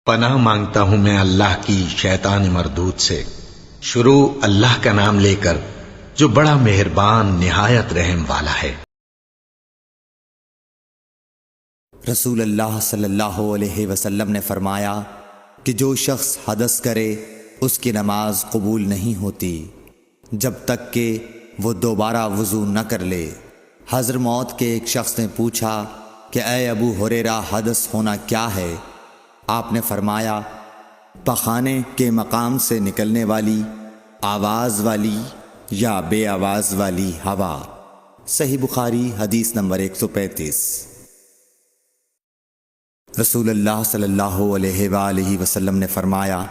پناہ مانگتا ہوں میں اللہ کی شیطان مردود سے۔ شروع اللہ کا نام لے کر جو بڑا مہربان نہایت رحم والا ہے۔ رسول اللہ صلی اللہ علیہ وسلم نے فرمایا کہ جو شخص حدث کرے اس کی نماز قبول نہیں ہوتی جب تک کہ وہ دوبارہ وضو نہ کر لے۔ حضرموت کے ایک شخص نے پوچھا کہ اے ابو ہریرہ، حدث ہونا کیا ہے؟ آپ نے فرمایا، پخانے کے مقام سے نکلنے والی آواز والی یا بے آواز والی ہوا۔ صحیح بخاری حدیث نمبر 135۔ رسول اللہ صلی اللہ علیہ وآلہ وسلم نے فرمایا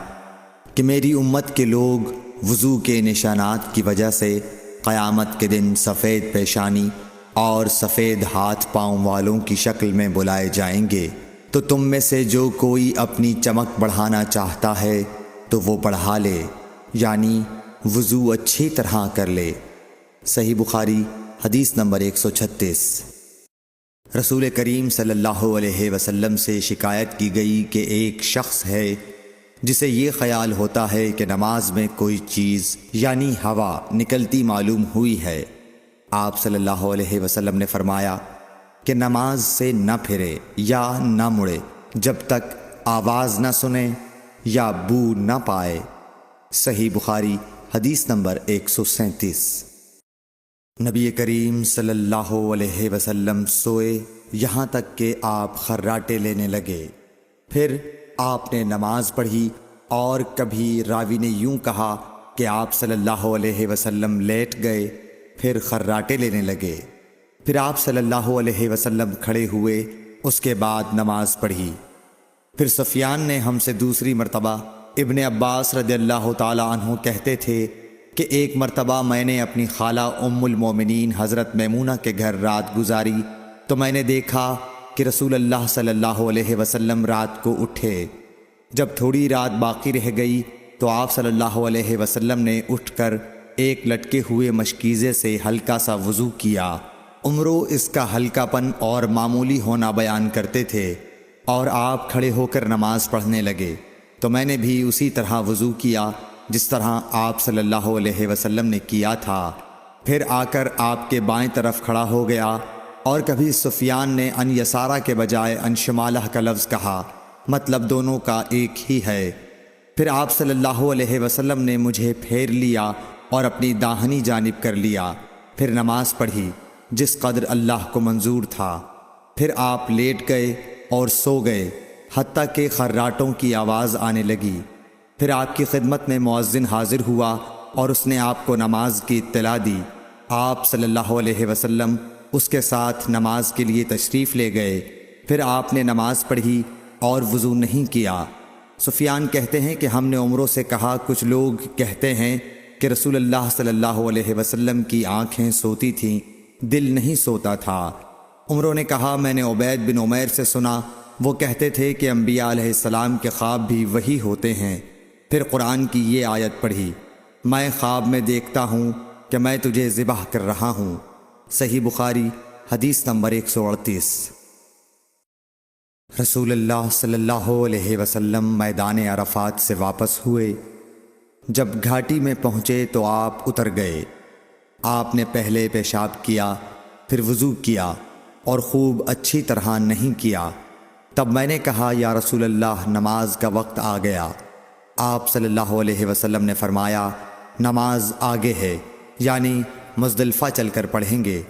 کہ میری امت کے لوگ وضو کے نشانات کی وجہ سے قیامت کے دن سفید پیشانی اور سفید ہاتھ پاؤں والوں کی شکل میں بلائے جائیں گے، تو تم میں سے جو کوئی اپنی چمک بڑھانا چاہتا ہے تو وہ بڑھا لے، یعنی وضو اچھی طرح کر لے۔ صحیح بخاری حدیث نمبر 136۔ رسول کریم صلی اللہ علیہ وسلم سے شکایت کی گئی کہ ایک شخص ہے جسے یہ خیال ہوتا ہے کہ نماز میں کوئی چیز یعنی ہوا نکلتی معلوم ہوئی ہے۔ آپ صلی اللہ علیہ وسلم نے فرمایا کہ نماز سے نہ پھرے یا نہ مڑے جب تک آواز نہ سنے یا بو نہ پائے۔ صحیح بخاری حدیث نمبر 137۔ نبی کریم صلی اللہ علیہ وسلم سوئے یہاں تک کہ آپ خراٹے لینے لگے، پھر آپ نے نماز پڑھی، اور کبھی راوی نے یوں کہا کہ آپ صلی اللہ علیہ وسلم لیٹ گئے پھر خراٹے لینے لگے، پھر آپ صلی اللہ علیہ وسلم کھڑے ہوئے، اس کے بعد نماز پڑھی۔ پھر سفیان نے ہم سے دوسری مرتبہ، ابن عباس رضی اللہ تعالی عنہ کہتے تھے کہ ایک مرتبہ میں نے اپنی خالہ ام المومنین حضرت میمونہ کے گھر رات گزاری تو میں نے دیکھا کہ رسول اللہ صلی اللہ علیہ وسلم رات کو اٹھے۔ جب تھوڑی رات باقی رہ گئی تو آپ صلی اللہ علیہ وسلم نے اٹھ کر ایک لٹکے ہوئے مشکیزے سے ہلکا سا وضو کیا۔ عمرو اس کا ہلکا پن اور معمولی ہونا بیان کرتے تھے، اور آپ کھڑے ہو کر نماز پڑھنے لگے تو میں نے بھی اسی طرح وضو کیا جس طرح آپ صلی اللہ علیہ وسلم نے کیا تھا، پھر آ کر آپ کے بائیں طرف کھڑا ہو گیا۔ اور کبھی سفیان نے ان یسارہ کے بجائے ان شمالہ کا لفظ کہا، مطلب دونوں کا ایک ہی ہے۔ پھر آپ صلی اللہ علیہ وسلم نے مجھے پھیر لیا اور اپنی داہنی جانب کر لیا، پھر نماز پڑھی جس قدر اللہ کو منظور تھا، پھر آپ لیٹ گئے اور سو گئے حتیٰ کہ خراٹوں کی آواز آنے لگی۔ پھر آپ کی خدمت میں مؤذن حاضر ہوا اور اس نے آپ کو نماز کی اطلاع دی۔ آپ صلی اللہ علیہ وسلم اس کے ساتھ نماز کے لیے تشریف لے گئے، پھر آپ نے نماز پڑھی اور وضو نہیں کیا۔ سفیان کہتے ہیں کہ ہم نے عمروں سے کہا، کچھ لوگ کہتے ہیں کہ رسول اللہ صلی اللہ علیہ وسلم کی آنکھیں سوتی تھیں، دل نہیں سوتا تھا۔ عمروں نے کہا، میں نے عبید بن عمیر سے سنا، وہ کہتے تھے کہ انبیاء علیہ السلام کے خواب بھی وہی ہوتے ہیں۔ پھر قرآن کی یہ آیت پڑھی، میں خواب میں دیکھتا ہوں کہ میں تجھے ذبح کر رہا ہوں۔ صحیح بخاری حدیث نمبر 138۔ رسول اللہ صلی اللہ علیہ وسلم میدان عرفات سے واپس ہوئے۔ جب گھاٹی میں پہنچے تو آپ اتر گئے۔ آپ نے پہلے پیشاب کیا، پھر وضو کیا اور خوب اچھی طرح نہیں کیا۔ تب میں نے کہا، یا رسول اللہ، نماز کا وقت آ گیا۔ آپ صلی اللہ علیہ وسلم نے فرمایا، نماز آگے ہے، یعنی مزدلفہ چل کر پڑھیں گے۔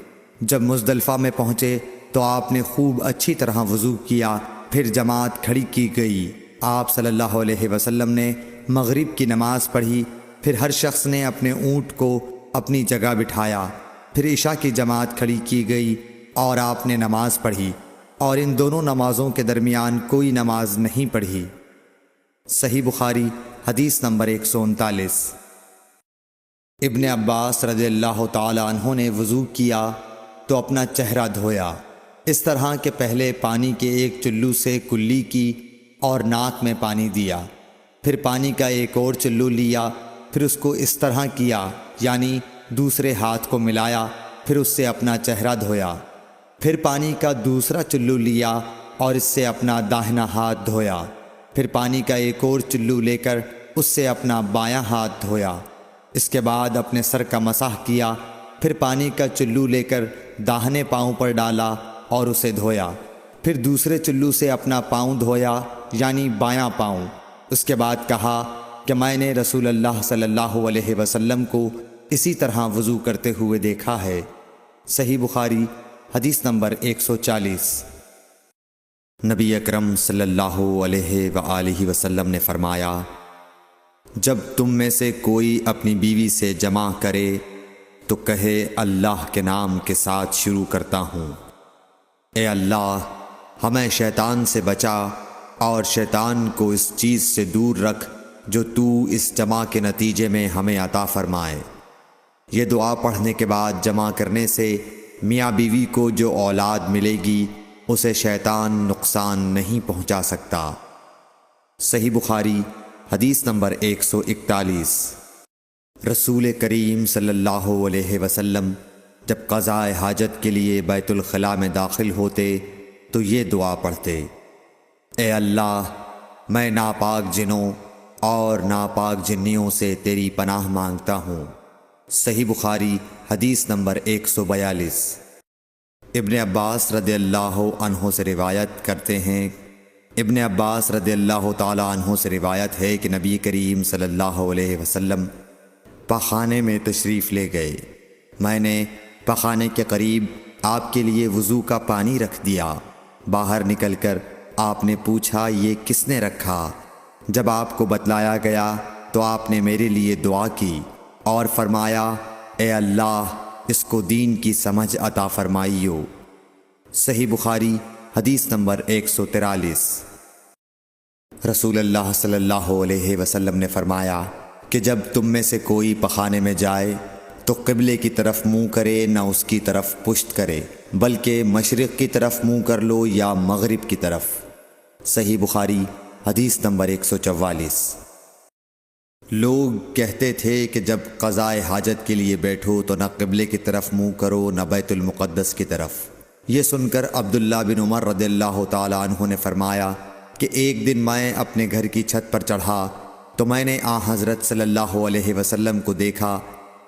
جب مزدلفہ میں پہنچے تو آپ نے خوب اچھی طرح وضو کیا، پھر جماعت کھڑی کی گئی۔ آپ صلی اللہ علیہ وسلم نے مغرب کی نماز پڑھی، پھر ہر شخص نے اپنے اونٹ کو اپنی جگہ بٹھایا، پھر عشاء کی جماعت کھڑی کی گئی اور آپ نے نماز پڑھی، اور ان دونوں نمازوں کے درمیان کوئی نماز نہیں پڑھی۔ صحیح بخاری حدیث نمبر 139۔ ابن عباس رضی اللہ تعالی عنہ نے وضو کیا تو اپنا چہرہ دھویا، اس طرح کہ پہلے پانی کے ایک چلو سے کلی کی اور ناک میں پانی دیا، پھر پانی کا ایک اور چلو لیا، پھر اس کو اس طرح کیا، یعنی دوسرے ہاتھ کو ملایا، پھر اس سے اپنا چہرہ دھویا، پھر پانی کا دوسرا چلو لیا اور اس سے اپنا داہنا ہاتھ دھویا، پھر پانی کا ایک اور چلو لے کر اس سے اپنا بایاں ہاتھ دھویا۔ اس کے بعد اپنے سر کا مسح کیا، پھر پانی کا چلو لے کر داہنے پاؤں پر ڈالا اور اسے دھویا، پھر دوسرے چلو سے اپنا پاؤں دھویا یعنی بایاں پاؤں۔ اس کے بعد کہا کہ میں نے رسول اللہ صلی اللہ علیہ وسلم کو اسی طرح وضو کرتے ہوئے دیکھا ہے۔ صحیح بخاری حدیث نمبر 140۔ نبی اکرم صلی اللہ علیہ وآلہ وسلم نے فرمایا، جب تم میں سے کوئی اپنی بیوی سے جمع کرے تو کہے اللہ کے نام کے ساتھ شروع کرتا ہوں، اے اللہ ہمیں شیطان سے بچا اور شیطان کو اس چیز سے دور رکھ جو تو اس جمع کے نتیجے میں ہمیں عطا فرمائے۔ یہ دعا پڑھنے کے بعد جمع کرنے سے میاں بیوی کو جو اولاد ملے گی اسے شیطان نقصان نہیں پہنچا سکتا۔ صحیح بخاری حدیث نمبر 141۔ رسول کریم صلی اللہ علیہ وسلم جب قضاء حاجت کے لیے بیت الخلاء میں داخل ہوتے تو یہ دعا پڑھتے، اے اللہ میں ناپاک جنوں اور ناپاک جنیوں سے تیری پناہ مانگتا ہوں۔ صحیح بخاری حدیث نمبر 142۔ ابن عباس رضی اللہ عنہ سے روایت کرتے ہیں، ابن عباس رضی اللہ تعالی عنہ سے روایت ہے کہ نبی کریم صلی اللہ علیہ وسلم پاخانے میں تشریف لے گئے۔ میں نے پاخانے کے قریب آپ کے لیے وضو کا پانی رکھ دیا۔ باہر نکل کر آپ نے پوچھا یہ کس نے رکھا؟ جب آپ کو بتلایا گیا تو آپ نے میرے لیے دعا کی اور فرمایا، اے اللہ اس کو دین کی سمجھ عطا فرمائیو۔ صحیح بخاری حدیث نمبر 143۔ رسول اللہ صلی اللہ علیہ وسلم نے فرمایا کہ جب تم میں سے کوئی پخانے میں جائے تو قبلے کی طرف منہ کرے نہ اس کی طرف پشت کرے، بلکہ مشرق کی طرف منہ کر لو یا مغرب کی طرف۔ صحیح بخاری حدیث نمبر 144۔ لوگ کہتے تھے کہ جب قضاء حاجت کے لیے بیٹھو تو نہ قبلے کی طرف منہ کرو نہ بیت المقدس کی طرف۔ یہ سن کر عبداللہ بن عمر رضی اللہ تعالی عنہ نے فرمایا کہ ایک دن میں اپنے گھر کی چھت پر چڑھا تو میں نے حضرت صلی اللہ علیہ وسلم کو دیکھا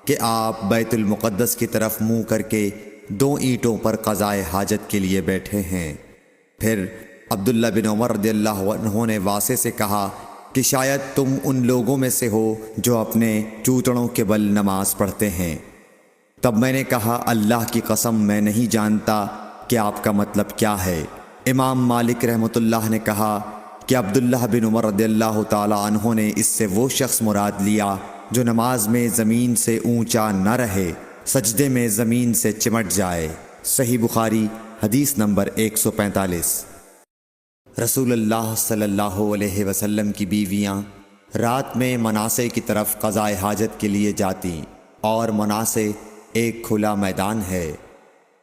کہ آپ بیت المقدس کی طرف منہ کر کے 2 اینٹوں پر قضاء حاجت کے لیے بیٹھے ہیں۔ پھر عبداللہ بن عمر رضی اللہ عنہ نے واسع سے کہا کہ شاید تم ان لوگوں میں سے ہو جو اپنے چوتڑوں کے بل نماز پڑھتے ہیں۔ تب میں نے کہا اللہ کی قسم میں نہیں جانتا کہ آپ کا مطلب کیا ہے۔ امام مالک رحمۃ اللہ نے کہا کہ عبداللہ بن عمر رضی اللہ تعالی عنہ نے اس سے وہ شخص مراد لیا جو نماز میں زمین سے اونچا نہ رہے، سجدے میں زمین سے چمٹ جائے۔ صحیح بخاری حدیث نمبر 145۔ رسول اللہ صلی اللہ علیہ وسلم کی بیویاں رات میں مناصے کی طرف قضاء حاجت کے لیے جاتی اور مناصے ایک کھلا میدان ہے،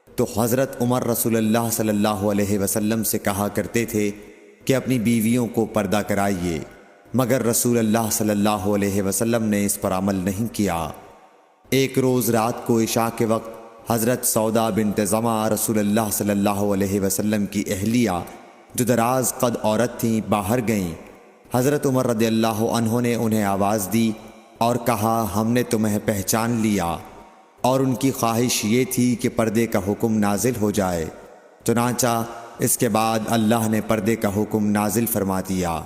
تو حضرت عمر رسول اللہ صلی اللہ علیہ وسلم سے کہا کرتے تھے کہ اپنی بیویوں کو پردہ کرائیے، مگر رسول اللہ صلی اللہ علیہ وسلم نے اس پر عمل نہیں کیا۔ ایک روز رات کو عشاء کے وقت حضرت سودا بنت زمعہ رسول اللہ صلی اللہ علیہ وسلم کی اہلیہ جو دراز قد عورت تھیں باہر گئیں۔ حضرت عمر رضی اللہ عنہ نے انہیں آواز دی اور کہا ہم نے تمہیں پہچان لیا، اور ان کی خواہش یہ تھی کہ پردے کا حکم نازل ہو جائے، چنانچہ اس کے بعد اللہ نے پردے کا حکم نازل فرما دیا۔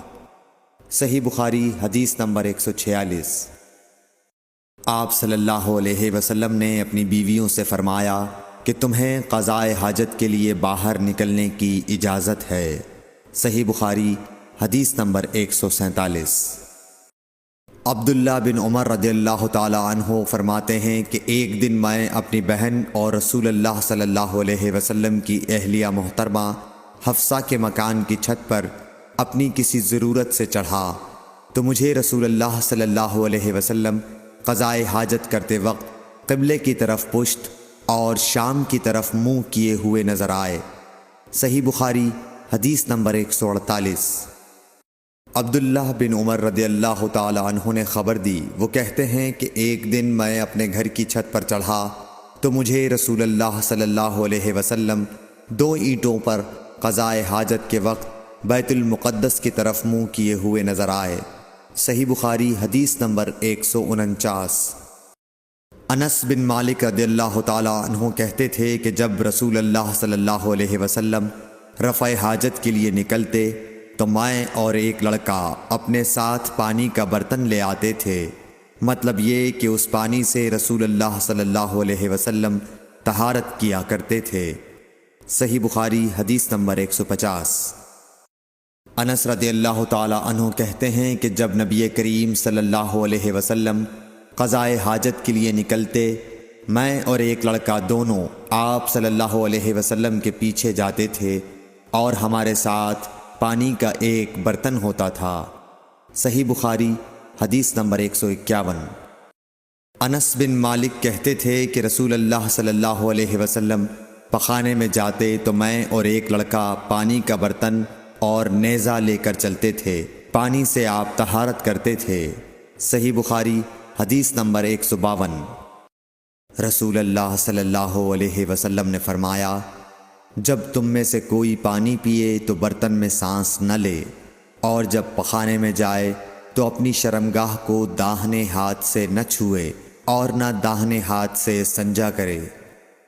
صحیح بخاری حدیث نمبر 146۔ آپ صلی اللہ علیہ وسلم نے اپنی بیویوں سے فرمایا کہ تمہیں قضاء حاجت کے لیے باہر نکلنے کی اجازت ہے۔ صحیح بخاری حدیث نمبر 147۔ عبداللہ بن عمر رضی اللہ تعالی عنہ فرماتے ہیں کہ ایک دن میں اپنی بہن اور رسول اللہ صلی اللہ علیہ وسلم کی اہلیہ محترمہ حفصہ کے مکان کی چھت پر اپنی کسی ضرورت سے چڑھا تو مجھے رسول اللہ صلی اللہ علیہ وسلم قضاء حاجت کرتے وقت قبلے کی طرف پشت اور شام کی طرف منہ کیے ہوئے نظر آئے۔ صحیح بخاری حدیث نمبر 148۔ عبداللہ بن عمر رضی اللہ تعالی عنہ نے خبر دی، وہ کہتے ہیں کہ ایک دن میں اپنے گھر کی چھت پر چڑھا تو مجھے رسول اللہ صلی اللہ علیہ وسلم 2 اینٹوں پر قضاء حاجت کے وقت بیت المقدس کی طرف منہ کیے ہوئے نظر آئے۔ صحیح بخاری حدیث نمبر 149۔ انس بن مالک رضی اللہ تعالی عنہ کہتے تھے کہ جب رسول اللہ صلی اللہ علیہ وسلم رفع حاجت کے لیے نکلتے تو میں اور ایک لڑکا اپنے ساتھ پانی کا برتن لے آتے تھے، مطلب یہ کہ اس پانی سے رسول اللہ صلی اللہ علیہ وسلم طہارت کیا کرتے تھے۔ صحیح بخاری حدیث نمبر 150۔ انس رضی اللہ تعالی عنہ کہتے ہیں کہ جب نبی کریم صلی اللہ علیہ وسلم قضائے حاجت کے لیے نکلتے، میں اور ایک لڑکا دونوں آپ صلی اللہ علیہ وسلم کے پیچھے جاتے تھے اور ہمارے ساتھ پانی کا ایک برتن ہوتا تھا۔ صحیح بخاری حدیث نمبر 151۔ انس بن مالک کہتے تھے کہ رسول اللہ صلی اللہ علیہ وسلم پخانے میں جاتے تو میں اور ایک لڑکا پانی کا برتن اور نیزہ لے کر چلتے تھے، پانی سے آپ طہارت کرتے تھے۔ صحیح بخاری حدیث نمبر 152۔ رسول اللہ صلی اللہ علیہ وسلم نے فرمایا، جب تم میں سے کوئی پانی پیے تو برتن میں سانس نہ لے، اور جب پخانے میں جائے تو اپنی شرمگاہ کو داہنے ہاتھ سے نہ چھوئے اور نہ داہنے ہاتھ سے استنجا کرے۔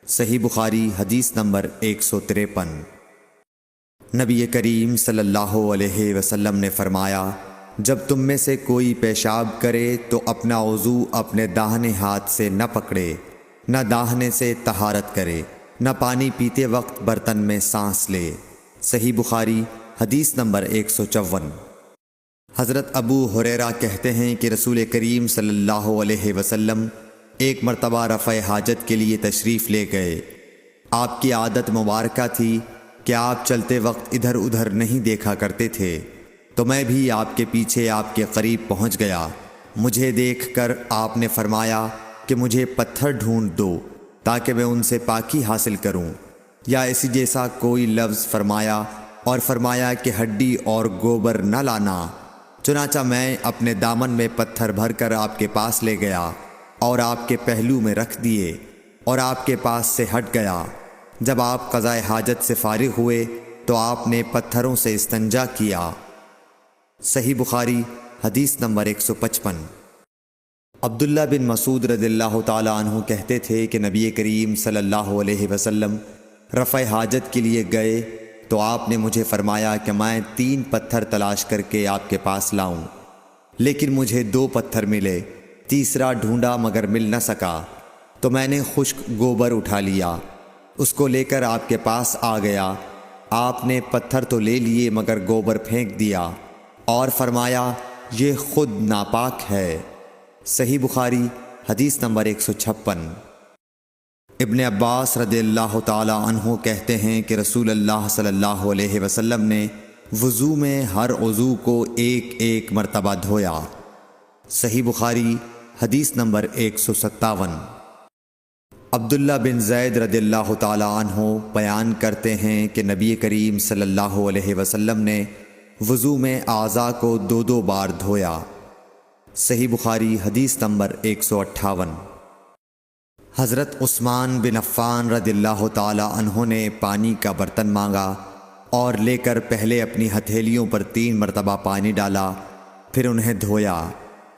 صحیح بخاری حدیث نمبر 153۔ نبی کریم صلی اللہ علیہ وسلم نے فرمایا، جب تم میں سے کوئی پیشاب کرے تو اپنا وضو اپنے داہنے ہاتھ سے نہ پکڑے، نہ داہنے سے طہارت کرے، نہ پانی پیتے وقت برتن میں سانس لے۔ صحیح بخاری حدیث نمبر 154۔ حضرت ابو ہریرہ کہتے ہیں کہ رسول کریم صلی اللہ علیہ وسلم ایک مرتبہ رفع حاجت کے لیے تشریف لے گئے۔ آپ کی عادت مبارکہ تھی کہ آپ چلتے وقت ادھر ادھر نہیں دیکھا کرتے تھے، تو میں بھی آپ کے پیچھے آپ کے قریب پہنچ گیا۔ مجھے دیکھ کر آپ نے فرمایا کہ مجھے پتھر ڈھونڈ دو تاکہ میں ان سے پاکی حاصل کروں، یا اسی جیسا کوئی لفظ فرمایا، اور فرمایا کہ ہڈی اور گوبر نہ لانا۔ چنانچہ میں اپنے دامن میں پتھر بھر کر آپ کے پاس لے گیا اور آپ کے پہلو میں رکھ دیے اور آپ کے پاس سے ہٹ گیا۔ جب آپ قضائے حاجت سے فارغ ہوئے تو آپ نے پتھروں سے استنجا کیا۔ صحیح بخاری حدیث نمبر 155۔ عبداللہ بن مسعود رضی اللہ تعالی عنہ کہتے تھے کہ نبی کریم صلی اللہ علیہ وسلم رفع حاجت کے لیے گئے تو آپ نے مجھے فرمایا کہ میں 3 پتھر تلاش کر کے آپ کے پاس لاؤں، لیکن مجھے 2 پتھر ملے، تیسرا ڈھونڈا مگر مل نہ سکا، تو میں نے خشک گوبر اٹھا لیا، اس کو لے کر آپ کے پاس آ گیا۔ آپ نے پتھر تو لے لیے مگر گوبر پھینک دیا اور فرمایا یہ خود ناپاک ہے۔ صحیح بخاری حدیث نمبر 156۔ ابن عباس رضی اللہ تعالی عنہ کہتے ہیں کہ رسول اللہ صلی اللہ علیہ وسلم نے وضو میں ہر عضو کو ایک ایک مرتبہ دھویا۔ صحیح بخاری حدیث نمبر 157۔ عبداللہ بن زید رضی اللہ تعالی عنہ بیان کرتے ہیں کہ نبی کریم صلی اللہ علیہ وسلم نے وضو میں اعضاء کو 2 بار دھویا۔ صحیح بخاری حدیث نمبر 158۔ حضرت عثمان بن عفان رضی اللہ تعالی عنہ نے پانی کا برتن مانگا اور لے کر پہلے اپنی ہتھیلیوں پر 3 مرتبہ پانی ڈالا، پھر انہیں دھویا۔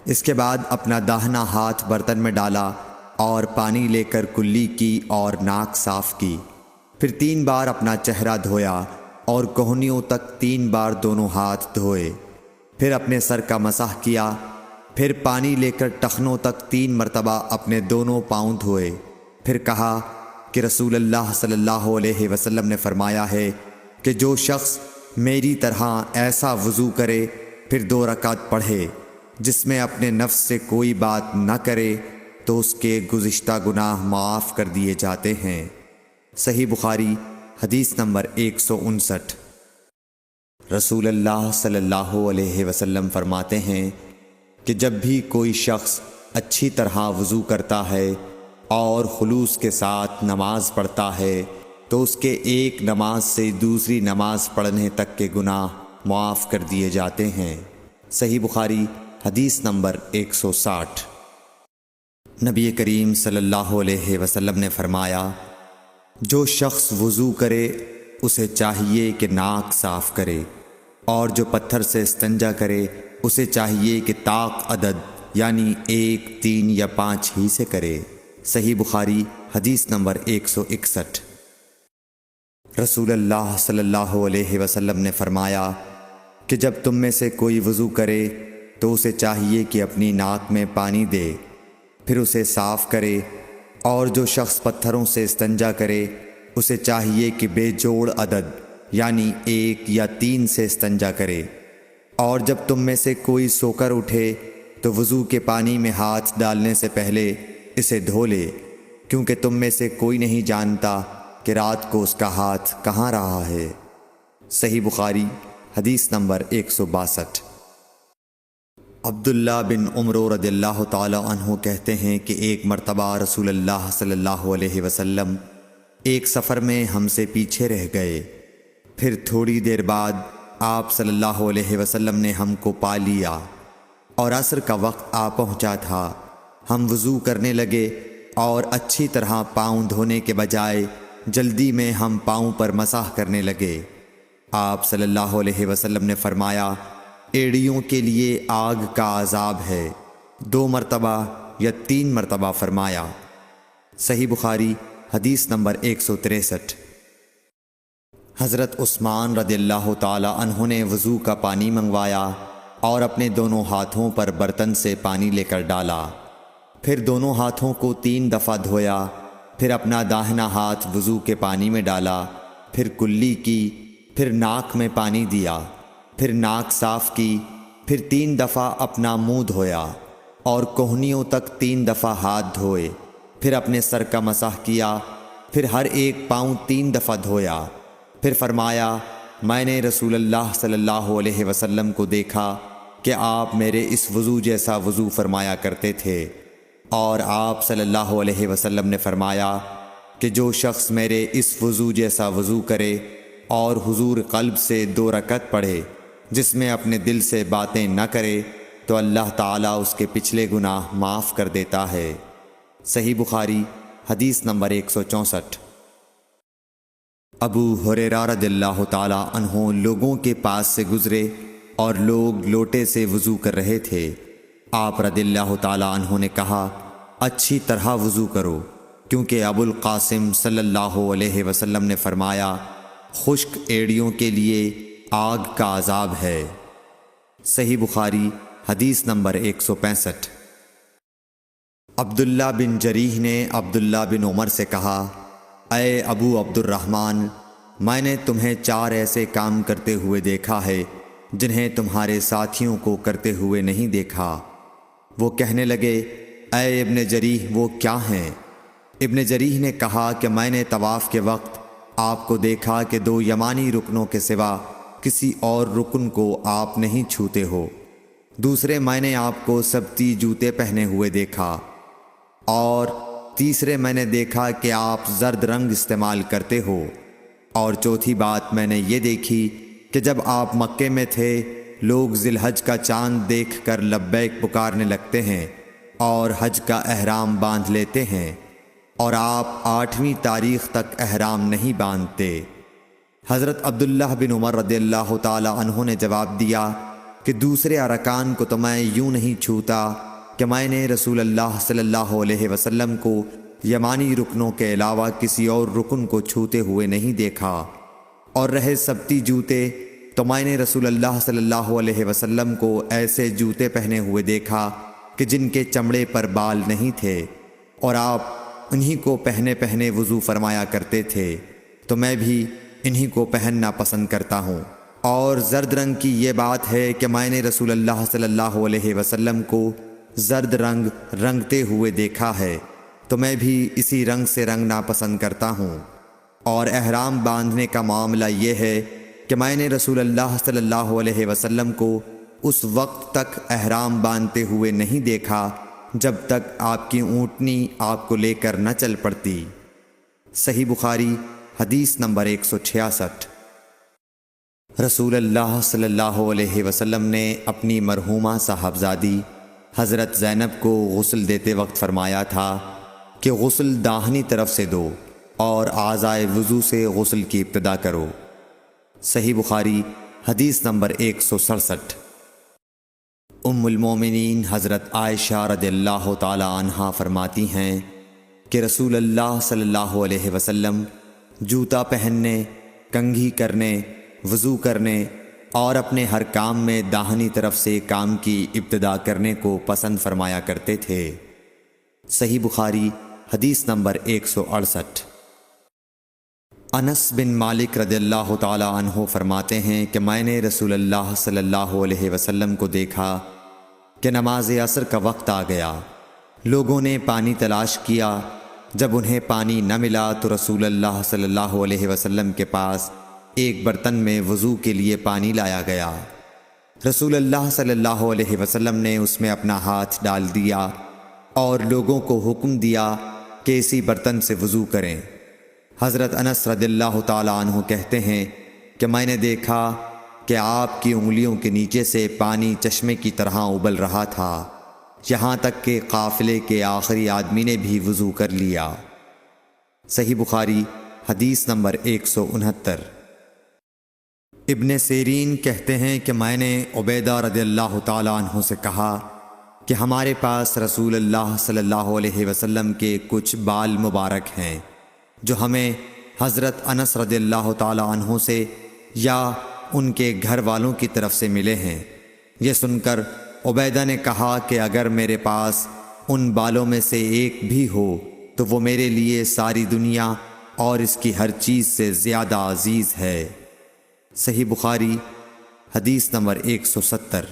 اس کے بعد اپنا داہنا ہاتھ برتن میں ڈالا اور پانی لے کر کلی کی اور ناک صاف کی، پھر 3 بار اپنا چہرہ دھویا اور کوہنیوں تک 3 بار دونوں ہاتھ دھوئے، پھر اپنے سر کا مسح کیا، پھر پانی لے کر ٹخنوں تک 3 مرتبہ اپنے دونوں پاؤں دھوئے، پھر کہا کہ رسول اللہ صلی اللہ علیہ وسلم نے فرمایا ہے کہ جو شخص میری طرح ایسا وضو کرے پھر 2 رکعت پڑھے جس میں اپنے نفس سے کوئی بات نہ کرے تو اس کے گزشتہ گناہ معاف کر دیے جاتے ہیں۔ صحیح بخاری حدیث نمبر 159۔ رسول اللہ صلی اللہ علیہ وسلم فرماتے ہیں کہ جب بھی کوئی شخص اچھی طرح وضو کرتا ہے اور خلوص کے ساتھ نماز پڑھتا ہے تو اس کے ایک نماز سے دوسری نماز پڑھنے تک کے گناہ معاف کر دیے جاتے ہیں۔ صحیح بخاری حدیث نمبر 160۔ نبی کریم صلی اللہ علیہ وسلم نے فرمایا، جو شخص وضو کرے اسے چاہیے کہ ناک صاف کرے، اور جو پتھر سے استنجا کرے اسے چاہیے کہ طاق عدد یعنی 1، 3 یا 5 ہی سے کرے۔ صحیح بخاری حدیث نمبر 161۔ رسول اللہ صلی اللہ علیہ وسلم نے فرمایا کہ جب تم میں سے کوئی وضو کرے تو اسے چاہیے کہ اپنی ناک میں پانی دے، پھر اسے صاف کرے، اور جو شخص پتھروں سے استنجا کرے اسے چاہیے کہ بے جوڑ عدد یعنی 1 یا 3 سے استنجا کرے، اور جب تم میں سے کوئی سو کر اٹھے تو وضو کے پانی میں ہاتھ ڈالنے سے پہلے اسے دھو لے، کیونکہ تم میں سے کوئی نہیں جانتا کہ رات کو اس کا ہاتھ کہاں رہا ہے۔ صحیح بخاری حدیث نمبر 162۔ عبداللہ بن عمر رضی اللہ تعالی عنہ کہتے ہیں کہ ایک مرتبہ رسول اللہ صلی اللہ علیہ وسلم ایک سفر میں ہم سے پیچھے رہ گئے، پھر تھوڑی دیر بعد آپ صلی اللہ علیہ وسلم نے ہم کو پا لیا اور عصر کا وقت آ پہنچا تھا۔ ہم وضو کرنے لگے اور اچھی طرح پاؤں دھونے کے بجائے جلدی میں ہم پاؤں پر مسح کرنے لگے۔ آپ صلی اللہ علیہ وسلم نے فرمایا، ایڑیوں کے لیے آگ کا عذاب ہے، 2 مرتبہ یا 3 مرتبہ فرمایا۔ صحیح بخاری حدیث نمبر 163۔ حضرت عثمان رضی اللہ تعالی عنہ نے وضو کا پانی منگوایا اور اپنے دونوں ہاتھوں پر برتن سے پانی لے کر ڈالا، پھر دونوں ہاتھوں کو 3 دفعہ دھویا، پھر اپنا داہنا ہاتھ وضو کے پانی میں ڈالا، پھر کلی کی، پھر ناک میں پانی دیا، پھر ناک صاف کی، پھر 3 دفعہ اپنا منہ دھویا اور کوہنیوں تک 3 دفعہ ہاتھ دھوئے، پھر اپنے سر کا مسح کیا، پھر ہر ایک پاؤں 3 دفعہ دھویا، پھر فرمایا، میں نے رسول اللہ صلی اللہ علیہ وسلم کو دیکھا کہ آپ میرے اس وضو جیسا وضو فرمایا کرتے تھے، اور آپ صلی اللہ علیہ وسلم نے فرمایا کہ جو شخص میرے اس وضو جیسا وضو کرے اور حضور قلب سے 2 رکعت پڑھے جس میں اپنے دل سے باتیں نہ کرے تو اللہ تعالیٰ اس کے پچھلے گناہ معاف کر دیتا ہے۔ صحیح بخاری حدیث نمبر 164۔ ابو ہریرہ رضی اللہ تعالیٰ عنہ لوگوں کے پاس سے گزرے اور لوگ لوٹے سے وضو کر رہے تھے۔ آپ رضی اللہ تعالیٰ عنہ نے کہا، اچھی طرح وضو کرو، کیونکہ ابو القاسم صلی اللہ علیہ وسلم نے فرمایا، خشک ایڑیوں کے لیے آگ کا عذاب ہے۔ صحیح بخاری حدیث نمبر 165۔ عبداللہ بن جریح نے عبداللہ بن عمر سے کہا، اے ابو عبد الرحمن، میں نے تمہیں 4 ایسے کام کرتے ہوئے دیکھا ہے جنہیں تمہارے ساتھیوں کو کرتے ہوئے نہیں دیکھا۔ وہ کہنے لگے، اے ابن جریح وہ کیا ہیں؟ ابن جریح نے کہا کہ میں نے طواف کے وقت آپ کو دیکھا کہ 2 یمانی رکنوں کے سوا کسی اور رکن کو آپ نہیں چھوتے ہو، دوسرے میں نے آپ کو سبتی جوتے پہنے ہوئے دیکھا، اور تیسرے میں نے دیکھا کہ آپ زرد رنگ استعمال کرتے ہو، اور چوتھی بات میں نے یہ دیکھی کہ جب آپ مکے میں تھے لوگ ذی الحج کا چاند دیکھ کر لبیک پکارنے لگتے ہیں اور حج کا احرام باندھ لیتے ہیں، اور آپ 8ویں تاریخ تک احرام نہیں باندھتے۔ حضرت عبداللہ بن عمر رضی اللہ تعالی عنہ نے جواب دیا کہ دوسرے ارکان کو تو میں یوں نہیں چھوتا کہ میں نے رسول اللہ صلی اللہ علیہ وسلم کو یمانی رکنوں کے علاوہ کسی اور رکن کو چھوتے ہوئے نہیں دیکھا، اور رہے سبتی جوتے تو میں نے رسول اللہ صلی اللہ علیہ وسلم کو ایسے جوتے پہنے ہوئے دیکھا کہ جن کے چمڑے پر بال نہیں تھے، اور آپ انہی کو پہنے پہنے وضو فرمایا کرتے تھے، تو میں بھی انہی کو پہننا پسند کرتا ہوں۔ اور زرد رنگ کی یہ بات ہے کہ میں نے رسول اللہ صلی اللہ علیہ وسلم کو زرد رنگ رنگتے ہوئے دیکھا ہے، تو میں بھی اسی رنگ سے رنگنا پسند کرتا ہوں۔ اور احرام باندھنے کا معاملہ یہ ہے کہ میں نے رسول اللہ صلی اللہ علیہ وسلم کو اس وقت تک احرام باندھتے ہوئے نہیں دیکھا جب تک آپ کی اونٹنی آپ کو لے کر نہ چل پڑتی۔ صحیح بخاری حدیث نمبر 166۔ رسول اللہ صلی اللہ علیہ وسلم نے اپنی مرحومہ صاحبزادی حضرت زینب کو غسل دیتے وقت فرمایا تھا کہ غسل داہنی طرف سے دو اور اعضائے وضو سے غسل کی ابتدا کرو۔ صحیح بخاری حدیث نمبر 167۔ ام المومنین حضرت عائشہ رضی اللہ تعالی عنہا فرماتی ہیں کہ رسول اللہ صلی اللہ علیہ وسلم جوتا پہننے، کنگھی کرنے، وضو کرنے اور اپنے ہر کام میں داہنی طرف سے کام کی ابتدا کرنے کو پسند فرمایا کرتے تھے۔ صحیح بخاری حدیث نمبر 168۔ انس بن مالک رضی اللہ تعالی عنہ فرماتے ہیں کہ میں نے رسول اللہ صلی اللہ علیہ وسلم کو دیکھا کہ نماز عصر کا وقت آ گیا۔ لوگوں نے پانی تلاش کیا، جب انہیں پانی نہ ملا تو رسول اللہ صلی اللہ علیہ وسلم کے پاس ایک برتن میں وضو کے لیے پانی لایا گیا۔ رسول اللہ صلی اللہ علیہ وسلم نے اس میں اپنا ہاتھ ڈال دیا اور لوگوں کو حکم دیا کہ اسی برتن سے وضو کریں۔ حضرت انس رضی اللہ تعالی عنہ کہتے ہیں کہ میں نے دیکھا کہ آپ کی انگلیوں کے نیچے سے پانی چشمے کی طرح ابل رہا تھا، یہاں تک کہ قافلے کے آخری آدمی نے بھی وضو کر لیا۔ صحیح بخاری حدیث نمبر 169۔ ابن سیرین کہتے ہیں کہ میں نے عبیدہ رضی اللہ تعالی عنہ سے کہا کہ ہمارے پاس رسول اللہ صلی اللہ علیہ وسلم کے کچھ بال مبارک ہیں جو ہمیں حضرت انس رضی اللہ تعالی عنہ سے یا ان کے گھر والوں کی طرف سے ملے ہیں۔ یہ سن کر عبیدہ نے کہا کہ اگر میرے پاس ان بالوں میں سے ایک بھی ہو تو وہ میرے لیے ساری دنیا اور اس کی ہر چیز سے زیادہ عزیز ہے۔ صحیح بخاری حدیث نمبر 170۔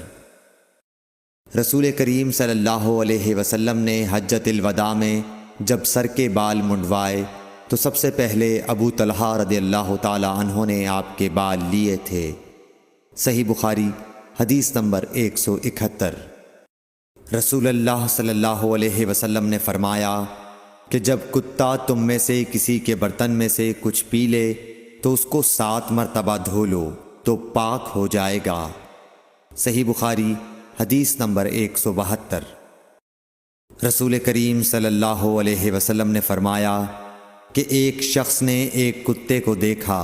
رسول کریم صلی اللہ علیہ وسلم نے حجۃ الوداع میں جب سر کے بال منڈوائے تو سب سے پہلے ابو طلحہ رضی اللہ تعالی عنہ نے آپ کے بال لیے تھے۔ صحیح بخاری حدیث نمبر 171۔ رسول اللہ صلی اللہ علیہ وسلم نے فرمایا کہ جب کتا تم میں سے کسی کے برتن میں سے کچھ پی لے تو اس کو 7 مرتبہ دھو لو تو پاک ہو جائے گا۔ صحیح بخاری حدیث نمبر 172۔ رسول کریم صلی اللہ علیہ وسلم نے فرمایا کہ ایک شخص نے ایک کتے کو دیکھا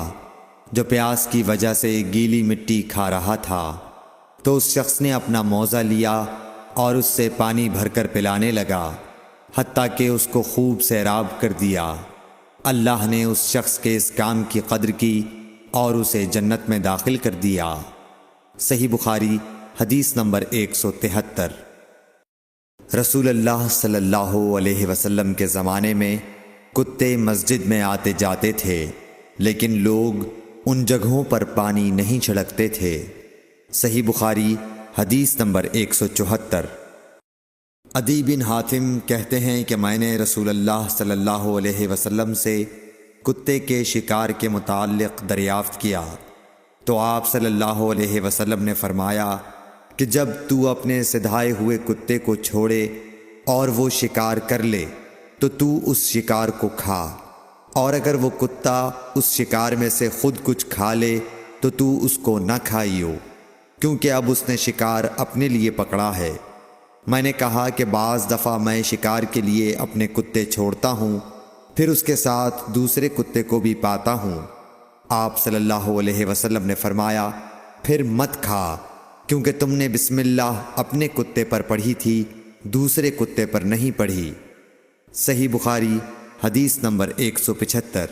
جو پیاس کی وجہ سے گیلی مٹی کھا رہا تھا، تو اس شخص نے اپنا موزہ لیا اور اس سے پانی بھر کر پلانے لگا حتیٰ کہ اس کو خوب سیراب کر دیا۔ اللہ نے اس شخص کے اس کام کی قدر کی اور اسے جنت میں داخل کر دیا۔ صحیح بخاری حدیث نمبر 173۔ رسول اللہ صلی اللہ علیہ وسلم کے زمانے میں کتے مسجد میں آتے جاتے تھے، لیکن لوگ ان جگہوں پر پانی نہیں چھڑکتے تھے۔ صحیح بخاری حدیث نمبر 174۔ عدی بن حاتم کہتے ہیں کہ میں نے رسول اللہ صلی اللہ علیہ وسلم سے کتے کے شکار کے متعلق دریافت کیا تو آپ صلی اللہ علیہ وسلم نے فرمایا کہ جب تو اپنے سدھائے ہوئے کتے کو چھوڑے اور وہ شکار کر لے تو اس شکار کو کھا، اور اگر وہ کتا اس شکار میں سے خود کچھ کھا لے تو اس کو نہ کھائیو، کیونکہ اب اس نے شکار اپنے لیے پکڑا ہے۔ میں نے کہا کہ بعض دفعہ میں شکار کے لیے اپنے کتے چھوڑتا ہوں، پھر اس کے ساتھ دوسرے کتے کو بھی پاتا ہوں۔ آپ صلی اللہ علیہ وسلم نے فرمایا پھر مت کھا، کیونکہ تم نے بسم اللہ اپنے کتے پر پڑھی تھی، دوسرے کتے پر نہیں پڑھی۔ صحیح بخاری حدیث نمبر 175۔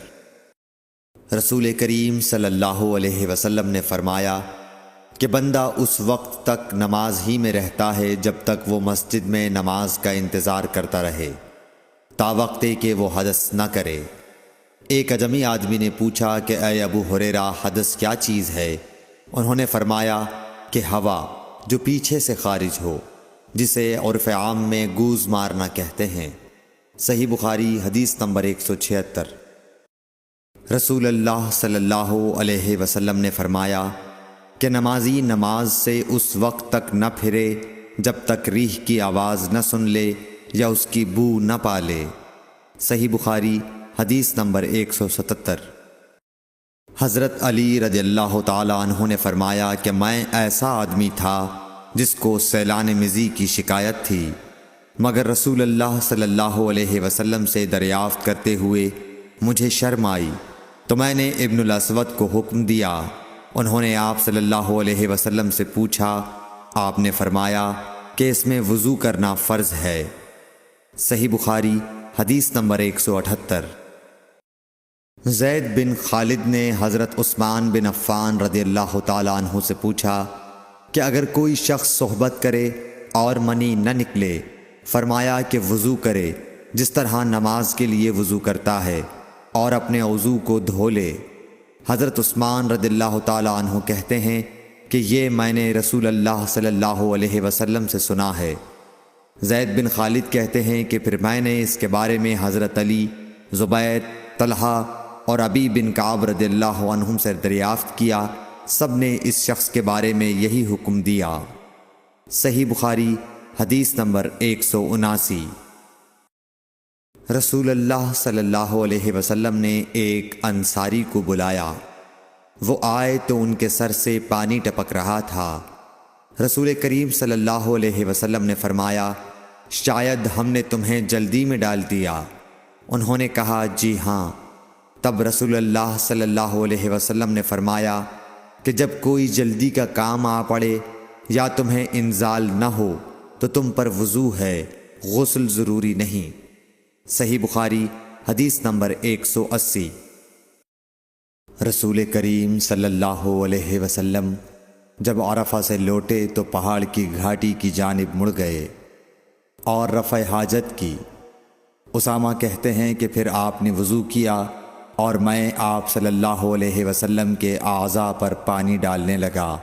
رسول کریم صلی اللہ علیہ وسلم نے فرمایا کہ بندہ اس وقت تک نماز ہی میں رہتا ہے جب تک وہ مسجد میں نماز کا انتظار کرتا رہے، تاوقتے کہ وہ حدث نہ کرے۔ ایک اجمی آدمی نے پوچھا کہ اے ابو ہریرہ، حدث کیا چیز ہے؟ انہوں نے فرمایا کہ ہوا جو پیچھے سے خارج ہو، جسے عرف عام میں گوز مارنا کہتے ہیں۔ صحیح بخاری حدیث نمبر 176۔ رسول اللہ صلی اللہ علیہ وسلم نے فرمایا کہ نمازی نماز سے اس وقت تک نہ پھرے جب تک ریح کی آواز نہ سن لے یا اس کی بو نہ پا لے۔ صحیح بخاری حدیث نمبر 177۔ حضرت علی رضی اللہ تعالی عنہ نے فرمایا کہ میں ایسا آدمی تھا جس کو سیلان مزی کی شکایت تھی، مگر رسول اللہ صلی اللہ علیہ وسلم سے دریافت کرتے ہوئے مجھے شرم آئی تو میں نے ابن الاسود کو حکم دیا انہوں نے آپ صلی اللہ علیہ وسلم سے پوچھا، آپ نے فرمایا کہ اس میں وضو کرنا فرض ہے۔ صحیح بخاری حدیث نمبر 178۔ زید بن خالد نے حضرت عثمان بن عفان رضی اللہ تعالیٰ عنہ سے پوچھا کہ اگر کوئی شخص صحبت کرے اور منی نہ نکلے، فرمایا کہ وضو کرے جس طرح نماز کے لیے وضو کرتا ہے اور اپنے وضو کو دھو لے۔ حضرت عثمان رضی اللہ تعالیٰ عنہ کہتے ہیں کہ یہ میں نے رسول اللہ صلی اللہ علیہ وسلم سے سنا ہے۔ زید بن خالد کہتے ہیں کہ پھر میں نے اس کے بارے میں حضرت علی، زبیر، طلحہ اور ابی بن کعب رضی اللہ عنہم سے دریافت کیا، سب نے اس شخص کے بارے میں یہی حکم دیا۔ صحیح بخاری حدیث نمبر 179۔ رسول اللہ صلی اللہ علیہ وسلم نے ایک انصاری کو بلایا۔ وہ آئے تو ان کے سر سے پانی ٹپک رہا تھا۔ رسول کریم صلی اللہ علیہ وسلم نے فرمایا، شاید ہم نے تمہیں جلدی میں ڈال دیا۔ انہوں نے کہا، جی ہاں۔ تب رسول اللہ صلی اللہ علیہ وسلم نے فرمایا کہ جب کوئی جلدی کا کام آ پڑے یا تمہیں انزال نہ ہو تو تم پر وضو ہے، غسل ضروری نہیں۔ صحیح بخاری حدیث نمبر 180۔ رسول کریم صلی اللہ علیہ وسلم جب عرفہ سے لوٹے تو پہاڑ کی گھاٹی کی جانب مڑ گئے اور رفع حاجت کی۔ اسامہ کہتے ہیں کہ پھر آپ نے وضو کیا اور میں آپ صلی اللہ علیہ وسلم کے اعضاء پر پانی ڈالنے لگا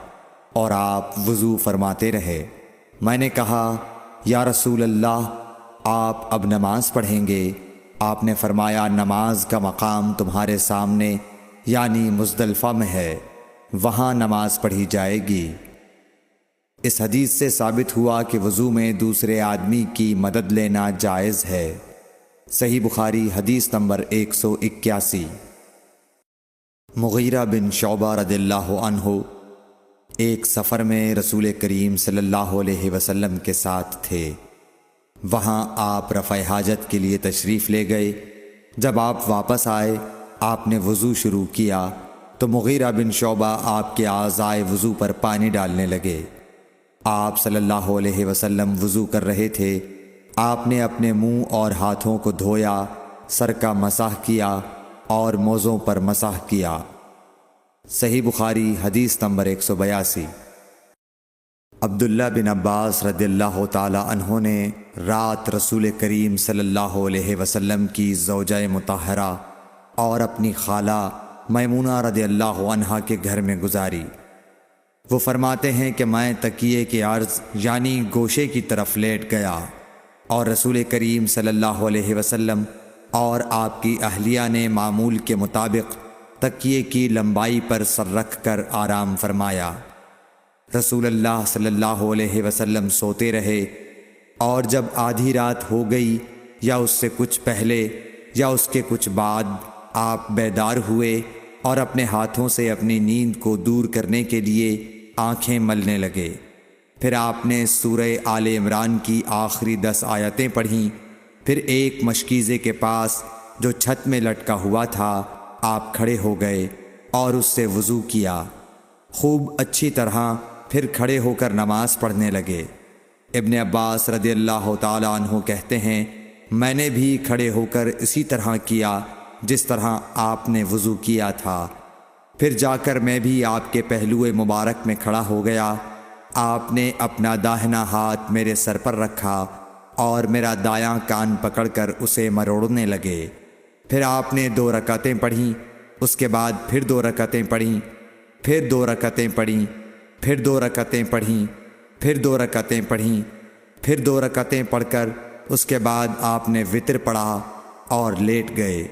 اور آپ وضو فرماتے رہے۔ میں نے کہا، یا رسول اللہ، آپ اب نماز پڑھیں گے؟ آپ نے فرمایا، نماز کا مقام تمہارے سامنے یعنی مزدلفہ میں ہے، وہاں نماز پڑھی جائے گی۔ اس حدیث سے ثابت ہوا کہ وضو میں دوسرے آدمی کی مدد لینا جائز ہے۔ صحیح بخاری حدیث نمبر 181۔ مغیرہ بن شعبہ رضی اللہ عنہ ایک سفر میں رسول کریم صلی اللہ علیہ وسلم کے ساتھ تھے۔ وہاں آپ رفع حاجت کے لیے تشریف لے گئے۔ جب آپ واپس آئے، آپ نے وضو شروع کیا تو مغیرہ بن شعبہ آپ کے اعضائے وضو پر پانی ڈالنے لگے۔ آپ صلی اللہ علیہ وسلم وضو کر رہے تھے۔ آپ نے اپنے منہ اور ہاتھوں کو دھویا، سر کا مسح کیا اور موزوں پر مسح کیا۔ صحیح بخاری حدیث نمبر 182۔ عبداللہ بن عباس رضی اللہ تعالی عنہ نے رات رسول کریم صلی اللہ علیہ وسلم کی زوجہ مطہرہ اور اپنی خالہ میمونہ رضی اللہ عنہا کے گھر میں گزاری۔ وہ فرماتے ہیں کہ میں تکیے کے عرض یعنی گوشے کی طرف لیٹ گیا اور رسول کریم صلی اللہ علیہ وسلم اور آپ کی اہلیہ نے معمول کے مطابق تکیے کی لمبائی پر سر رکھ کر آرام فرمایا۔ رسول اللہ صلی اللہ علیہ وسلم سوتے رہے اور جب آدھی رات ہو گئی یا اس سے کچھ پہلے یا اس کے کچھ بعد آپ بیدار ہوئے اور اپنے ہاتھوں سے اپنی نیند کو دور کرنے کے لیے آنکھیں ملنے لگے۔ پھر آپ نے سورہ آل عمران کی آخری 10 آیتیں پڑھیں۔ پھر ایک مشکیزے کے پاس جو چھت میں لٹکا ہوا تھا آپ کھڑے ہو گئے اور اس سے وضو کیا، خوب اچھی طرح، پھر کھڑے ہو کر نماز پڑھنے لگے۔ ابن عباس رضی اللہ تعالی عنہ کہتے ہیں، میں نے بھی کھڑے ہو کر اسی طرح کیا جس طرح آپ نے وضو کیا تھا۔ پھر جا کر میں بھی آپ کے پہلو مبارک میں کھڑا ہو گیا۔ آپ نے اپنا داہنا ہاتھ میرے سر پر رکھا اور میرا دایاں کان پکڑ کر اسے مروڑنے لگے۔ پھر آپ نے 2 رکعتیں پڑھیں، اس کے بعد پھر 2 رکعتیں پڑھیں، پھر 2 رکعتیں پڑھیں، پھر 2 رکعتیں پڑھیں، پھر 2 رکعتیں پڑھیں، پھر 2 رکعتیں پڑھ کر اس کے بعد آپ نے وتر پڑھا اور لیٹ گئے۔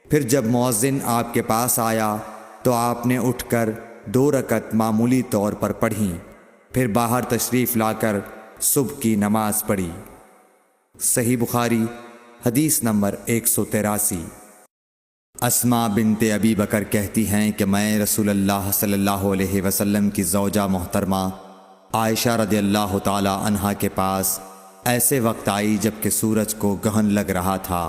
پھر جب مؤذن آپ کے پاس آیا تو آپ نے اٹھ کر 2 رکعت معمولی طور پر پڑھیں، پھر باہر تشریف لا کر صبح کی نماز پڑھی۔ صحیح بخاری حدیث نمبر 183۔ اسماء بنت ابی بکر کہتی ہیں کہ میں رسول اللہ صلی اللہ علیہ وسلم کی زوجہ محترمہ عائشہ رضی اللہ تعالی عنہا کے پاس ایسے وقت آئی جب کہ سورج کو گہن لگ رہا تھا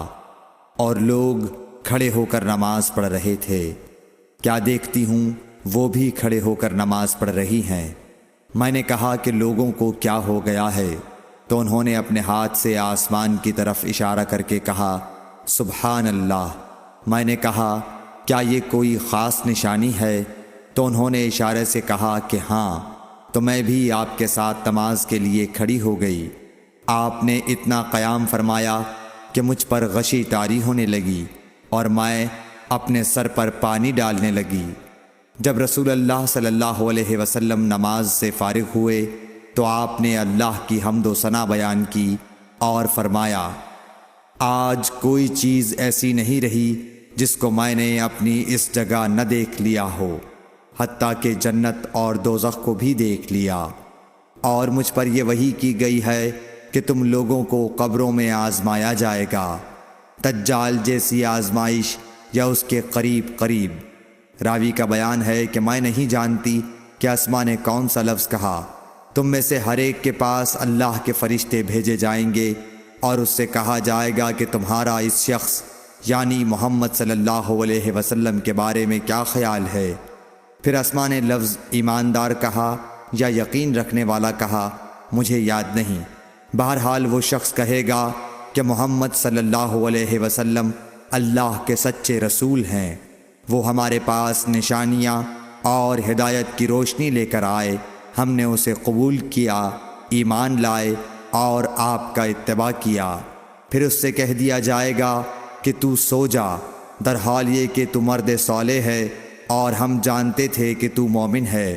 اور لوگ کھڑے ہو کر نماز پڑھ رہے تھے۔ کیا دیکھتی ہوں، وہ بھی کھڑے ہو کر نماز پڑھ رہی ہیں۔ میں نے کہا کہ لوگوں کو کیا ہو گیا ہے؟ تو انہوں نے اپنے ہاتھ سے آسمان کی طرف اشارہ کر کے کہا سبحان اللہ۔ میں نے کہا کیا یہ کوئی خاص نشانی ہے؟ تو انہوں نے اشارے سے کہا کہ ہاں۔ تو میں بھی آپ کے ساتھ نماز کے لیے کھڑی ہو گئی۔ آپ نے اتنا قیام فرمایا کہ مجھ پر غشی طاری ہونے لگی اور میں اپنے سر پر پانی ڈالنے لگی۔ جب رسول اللہ صلی اللہ علیہ وسلم نماز سے فارغ ہوئے تو آپ نے اللہ کی حمد و ثنا بیان کی اور فرمایا آج کوئی چیز ایسی نہیں رہی جس کو میں نے اپنی اس جگہ نہ دیکھ لیا ہو، حتیٰ کہ جنت اور دوزخ کو بھی دیکھ لیا۔ اور مجھ پر یہ وحی کی گئی ہے کہ تم لوگوں کو قبروں میں آزمایا جائے گا، دجال جیسی آزمائش یا اس کے قریب۔ راوی کا بیان ہے کہ میں نہیں جانتی کہ اسما نے کون سا لفظ کہا۔ تم میں سے ہر ایک کے پاس اللہ کے فرشتے بھیجے جائیں گے اور اس سے کہا جائے گا کہ تمہارا اس شخص یعنی محمد صلی اللہ علیہ وسلم کے بارے میں کیا خیال ہے؟ پھر اسما نے لفظ ایماندار کہا یا یقین رکھنے والا کہا، مجھے یاد نہیں۔ بہرحال وہ شخص کہے گا کہ محمد صلی اللہ علیہ وسلم اللہ کے سچے رسول ہیں، وہ ہمارے پاس نشانیاں اور ہدایت کی روشنی لے کر آئے، ہم نے اسے قبول کیا، ایمان لائے اور آپ کا اتباع کیا۔ پھر اس سے کہہ دیا جائے گا کہ تو سو جا، در حال یہ کہ تو مرد صالح ہے اور ہم جانتے تھے کہ تو مومن ہے۔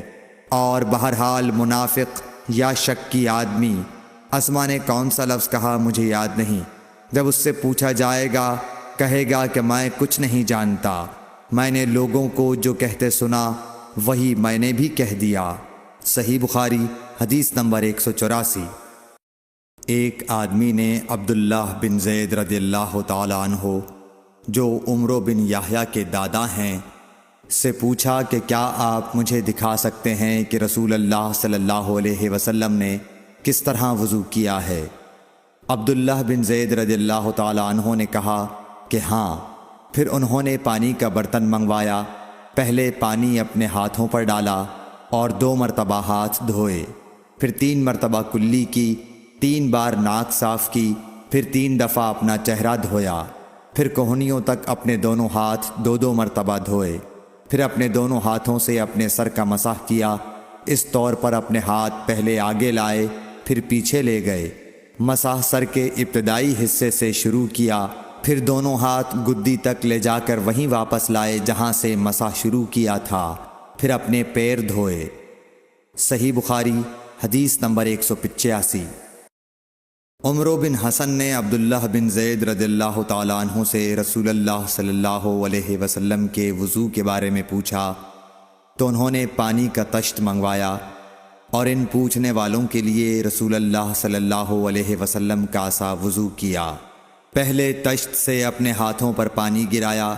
اور بہرحال منافق یا شکی آدمی، اسما نے کون سا لفظ کہا مجھے یاد نہیں، جب اس سے پوچھا جائے گا کہے گا کہ میں کچھ نہیں جانتا، میں نے لوگوں کو جو کہتے سنا وہی میں نے بھی کہہ دیا۔ صحیح بخاری حدیث نمبر 184۔ ایک آدمی نے عبداللہ بن زید رضی اللہ تعالی عنہ جو عمرو بن یحییٰ کے دادا ہیں سے پوچھا کہ کیا آپ مجھے دکھا سکتے ہیں کہ رسول اللہ صلی اللہ علیہ وسلم نے کس طرح وضو کیا ہے؟ عبداللہ بن زید رضی اللہ تعالی عنہ نے کہا کہ ہاں۔ پھر انہوں نے پانی کا برتن منگوایا، پہلے پانی اپنے ہاتھوں پر ڈالا اور 2 مرتبہ ہاتھ دھوئے، پھر 3 مرتبہ کلی کی، 3 بار ناک صاف کی، پھر 3 دفعہ اپنا چہرہ دھویا، پھر کوہنیوں تک اپنے دونوں ہاتھ 2 مرتبہ دھوئے، پھر اپنے دونوں ہاتھوں سے اپنے سر کا مسح کیا، اس طور پر اپنے ہاتھ پہلے آگے لائے پھر پیچھے لے گئے، مسح سر کے ابتدائی حصے سے شروع کیا، پھر دونوں ہاتھ گدی تک لے جا کر وہیں واپس لائے جہاں سے مسح شروع کیا تھا، پھر اپنے پیر دھوئے۔ صحیح بخاری حدیث نمبر 185۔ عمرو بن حسن نے عبداللہ بن زید رضی اللہ تعالیٰ عنہ سے رسول اللہ صلی اللہ علیہ وسلم کے وضو کے بارے میں پوچھا تو انہوں نے پانی کا تشت منگوایا اور ان پوچھنے والوں کے لیے رسول اللہ صلی اللہ علیہ وسلم کا سا وضو کیا۔ پہلے تشت سے اپنے ہاتھوں پر پانی گرایا،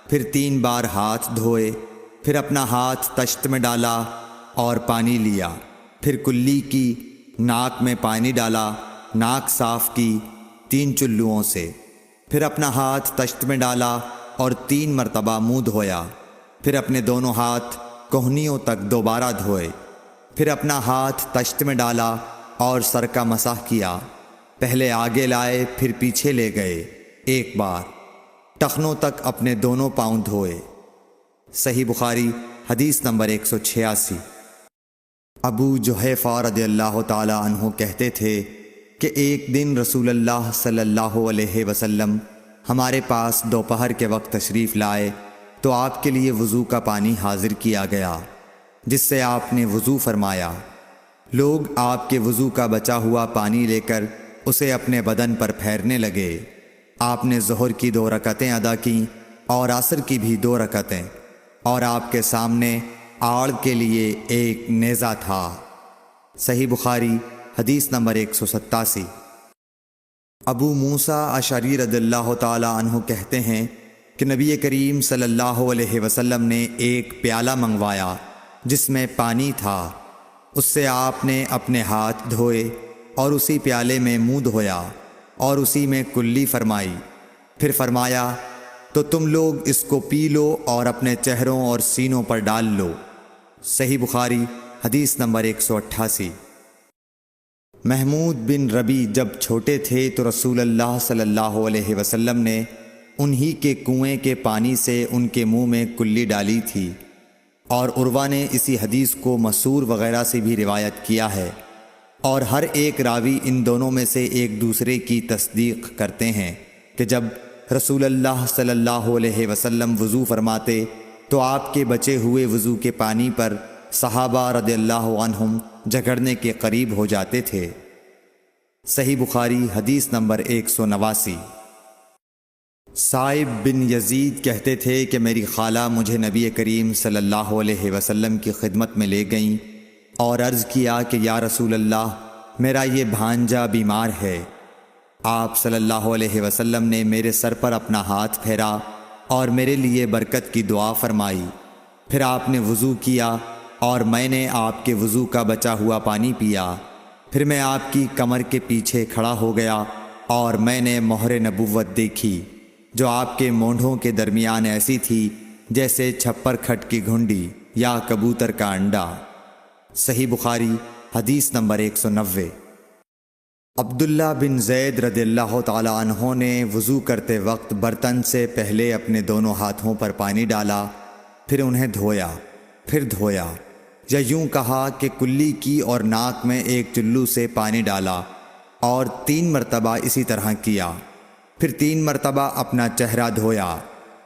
پھر 3 بار ہاتھ دھوئے، پھر اپنا ہاتھ تشت میں ڈالا اور پانی لیا، پھر کلی کی، ناک میں پانی ڈالا، ناک صاف کی 3 چلوؤں سے، پھر اپنا ہاتھ تشت میں ڈالا اور 3 مرتبہ منہ دھویا، پھر اپنے دونوں ہاتھ کوہنیوں تک دوبارہ دھوئے، پھر اپنا ہاتھ تشت میں ڈالا اور سر کا مسح کیا، پہلے آگے لائے پھر پیچھے لے گئے 1 بار، ٹخنوں تک اپنے دونوں پاؤں دھوئے۔ صحیح بخاری حدیث نمبر 186۔ ابو جحیفہ رضی اللہ تعالی عنہ کہتے تھے کہ ایک دن رسول اللہ صلی اللہ علیہ وسلم ہمارے پاس دوپہر کے وقت تشریف لائے تو آپ کے لیے وضو کا پانی حاضر کیا گیا، جس سے آپ نے وضو فرمایا۔ لوگ آپ کے وضو کا بچا ہوا پانی لے کر اسے اپنے بدن پر پھیرنے لگے۔ آپ نے ظہر کی 2 رکعتیں ادا کیں اور عصر کی بھی 2 رکعتیں، اور آپ کے سامنے آڑ کے لیے ایک نیزہ تھا۔ صحیح بخاری حدیث نمبر 187۔ ابو موسیٰ اشعری رضی اللہ تعالی عنہ کہتے ہیں کہ نبی کریم صلی اللہ علیہ وسلم نے ایک پیالہ منگوایا جس میں پانی تھا، اس سے آپ نے اپنے ہاتھ دھوئے اور اسی پیالے میں منہ دھویا اور اسی میں کلی فرمائی، پھر فرمایا تو تم لوگ اس کو پی لو اور اپنے چہروں اور سینوں پر ڈال لو، صحیح بخاری حدیث نمبر 188۔ محمود بن ربی جب چھوٹے تھے تو رسول اللہ صلی اللہ علیہ وسلم نے انہی کے کنویں کے پانی سے ان کے منہ میں کلی ڈالی تھی، اور عروہ نے اسی حدیث کو مسور وغیرہ سے بھی روایت کیا ہے، اور ہر ایک راوی ان دونوں میں سے ایک دوسرے کی تصدیق کرتے ہیں کہ جب رسول اللہ صلی اللہ علیہ وسلم وضو فرماتے تو آپ کے بچے ہوئے وضو کے پانی پر صحابہ رضی اللہ عنہم جھگڑنے کے قریب ہو جاتے تھے۔ صحیح بخاری حدیث نمبر 189۔ صائب بن یزید کہتے تھے کہ میری خالہ مجھے نبی کریم صلی اللہ علیہ وسلم کی خدمت میں لے گئیں اور عرض کیا کہ یا رسول اللہ، میرا یہ بھانجا بیمار ہے۔ آپ صلی اللہ علیہ وسلم نے میرے سر پر اپنا ہاتھ پھیرا اور میرے لیے برکت کی دعا فرمائی۔ پھر آپ نے وضو کیا اور میں نے آپ کے وضو کا بچا ہوا پانی پیا۔ پھر میں آپ کی کمر کے پیچھے کھڑا ہو گیا اور میں نے مہر نبوت دیکھی، جو آپ کے مونڈھوں کے درمیان ایسی تھی جیسے چھپر کھٹ کی گھنڈی یا کبوتر کا انڈا۔ صحیح بخاری حدیث نمبر 190۔ عبداللہ بن زید رضی اللہ تعالی عنہ نے وضو کرتے وقت برتن سے پہلے اپنے دونوں ہاتھوں پر پانی ڈالا، پھر انہیں دھویا، پھر دھویا، یا یوں کہا کہ کلی کی اور ناک میں ایک چلو سے پانی ڈالا اور 3 مرتبہ اسی طرح کیا، پھر 3 مرتبہ اپنا چہرہ دھویا،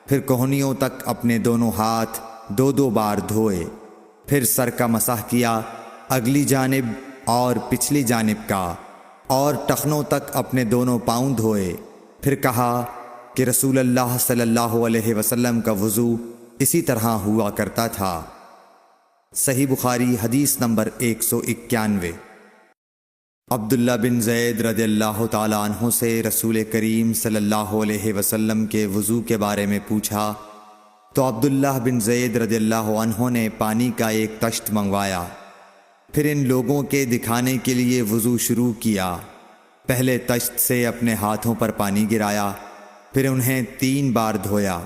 پھر کوہنیوں تک اپنے دونوں ہاتھ 2 بار دھوئے، پھر سر کا مسح کیا، اگلی جانب اور پچھلی جانب کا، اور ٹخنوں تک اپنے دونوں پاؤں دھوئے۔ پھر کہا کہ رسول اللہ صلی اللہ علیہ وسلم کا وضو اسی طرح ہوا کرتا تھا۔ صحیح بخاری حدیث نمبر 191۔ عبداللہ بن زید رضی اللہ تعالی عنہ سے رسول کریم صلی اللہ علیہ وسلم کے وضو کے بارے میں پوچھا تو عبداللہ بن زید رضی اللہ عنہ نے پانی کا ایک تشت منگوایا، پھر ان لوگوں کے دکھانے کے لیے وضو شروع کیا۔ پہلے تشت سے اپنے ہاتھوں پر پانی گرایا، پھر انہیں 3 بار دھویا،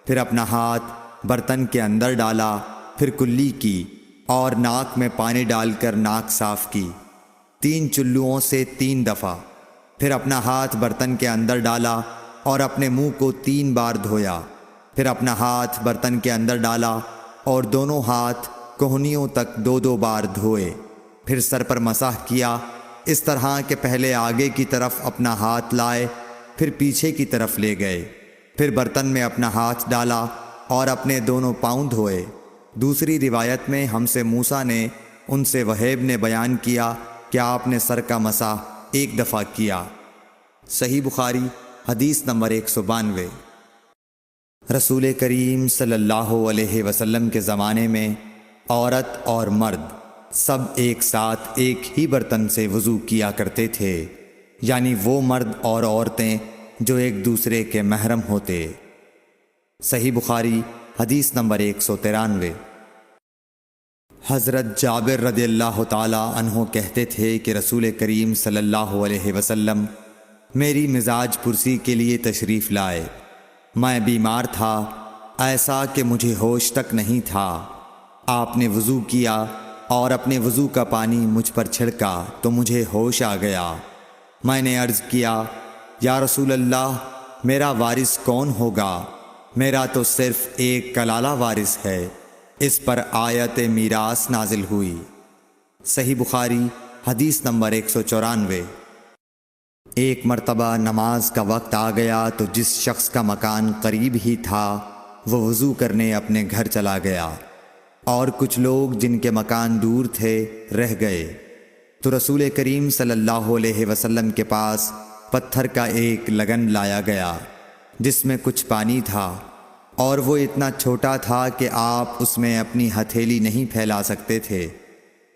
پھر اپنا ہاتھ برتن کے اندر ڈالا، پھر کلی کی اور ناک میں پانی ڈال کر ناک صاف کی 3 چلوؤں سے 3 دفعہ، پھر اپنا ہاتھ برتن کے اندر ڈالا اور اپنے منہ کو 3 بار دھویا، پھر اپنا ہاتھ برتن کے اندر ڈالا اور دونوں ہاتھ کوہنیوں تک 2 بار دھوئے، پھر سر پر مسح کیا، اس طرح کہ پہلے آگے کی طرف اپنا ہاتھ لائے، پھر پیچھے کی طرف لے گئے، پھر برتن میں اپنا ہاتھ ڈالا اور اپنے دونوں پاؤں دھوئے۔ دوسری روایت میں ہم سے موسیٰ نے ان سے وہیب نے بیان کیا کہ آپ نے سر کا مسح 1 دفعہ کیا۔ صحیح بخاری حدیث نمبر 192۔ رسول کریم صلی اللہ علیہ وسلم کے زمانے میں عورت اور مرد سب ایک ساتھ ایک ہی برتن سے وضو کیا کرتے تھے، یعنی وہ مرد اور عورتیں جو ایک دوسرے کے محرم ہوتے۔ صحیح بخاری حدیث نمبر 193۔ حضرت جابر رضی اللہ تعالی عنہ کہتے تھے کہ رسول کریم صلی اللہ علیہ وسلم میری مزاج پرسی کے لیے تشریف لائے۔ میں بیمار تھا، ایسا کہ مجھے ہوش تک نہیں تھا۔ آپ نے وضو کیا اور اپنے وضو کا پانی مجھ پر چھڑکا تو مجھے ہوش آ گیا۔ میں نے عرض کیا یا رسول اللہ، میرا وارث کون ہوگا؟ میرا تو صرف ایک کلالہ وارث ہے۔ اس پر آیت میراث نازل ہوئی۔ صحیح بخاری حدیث نمبر 194۔ ایک مرتبہ نماز کا وقت آ گیا تو جس شخص کا مکان قریب ہی تھا وہ وضو کرنے اپنے گھر چلا گیا، اور کچھ لوگ جن کے مکان دور تھے رہ گئے، تو رسول کریم صلی اللہ علیہ وسلم کے پاس پتھر کا ایک لگن لایا گیا جس میں کچھ پانی تھا، اور وہ اتنا چھوٹا تھا کہ آپ اس میں اپنی ہتھیلی نہیں پھیلا سکتے تھے،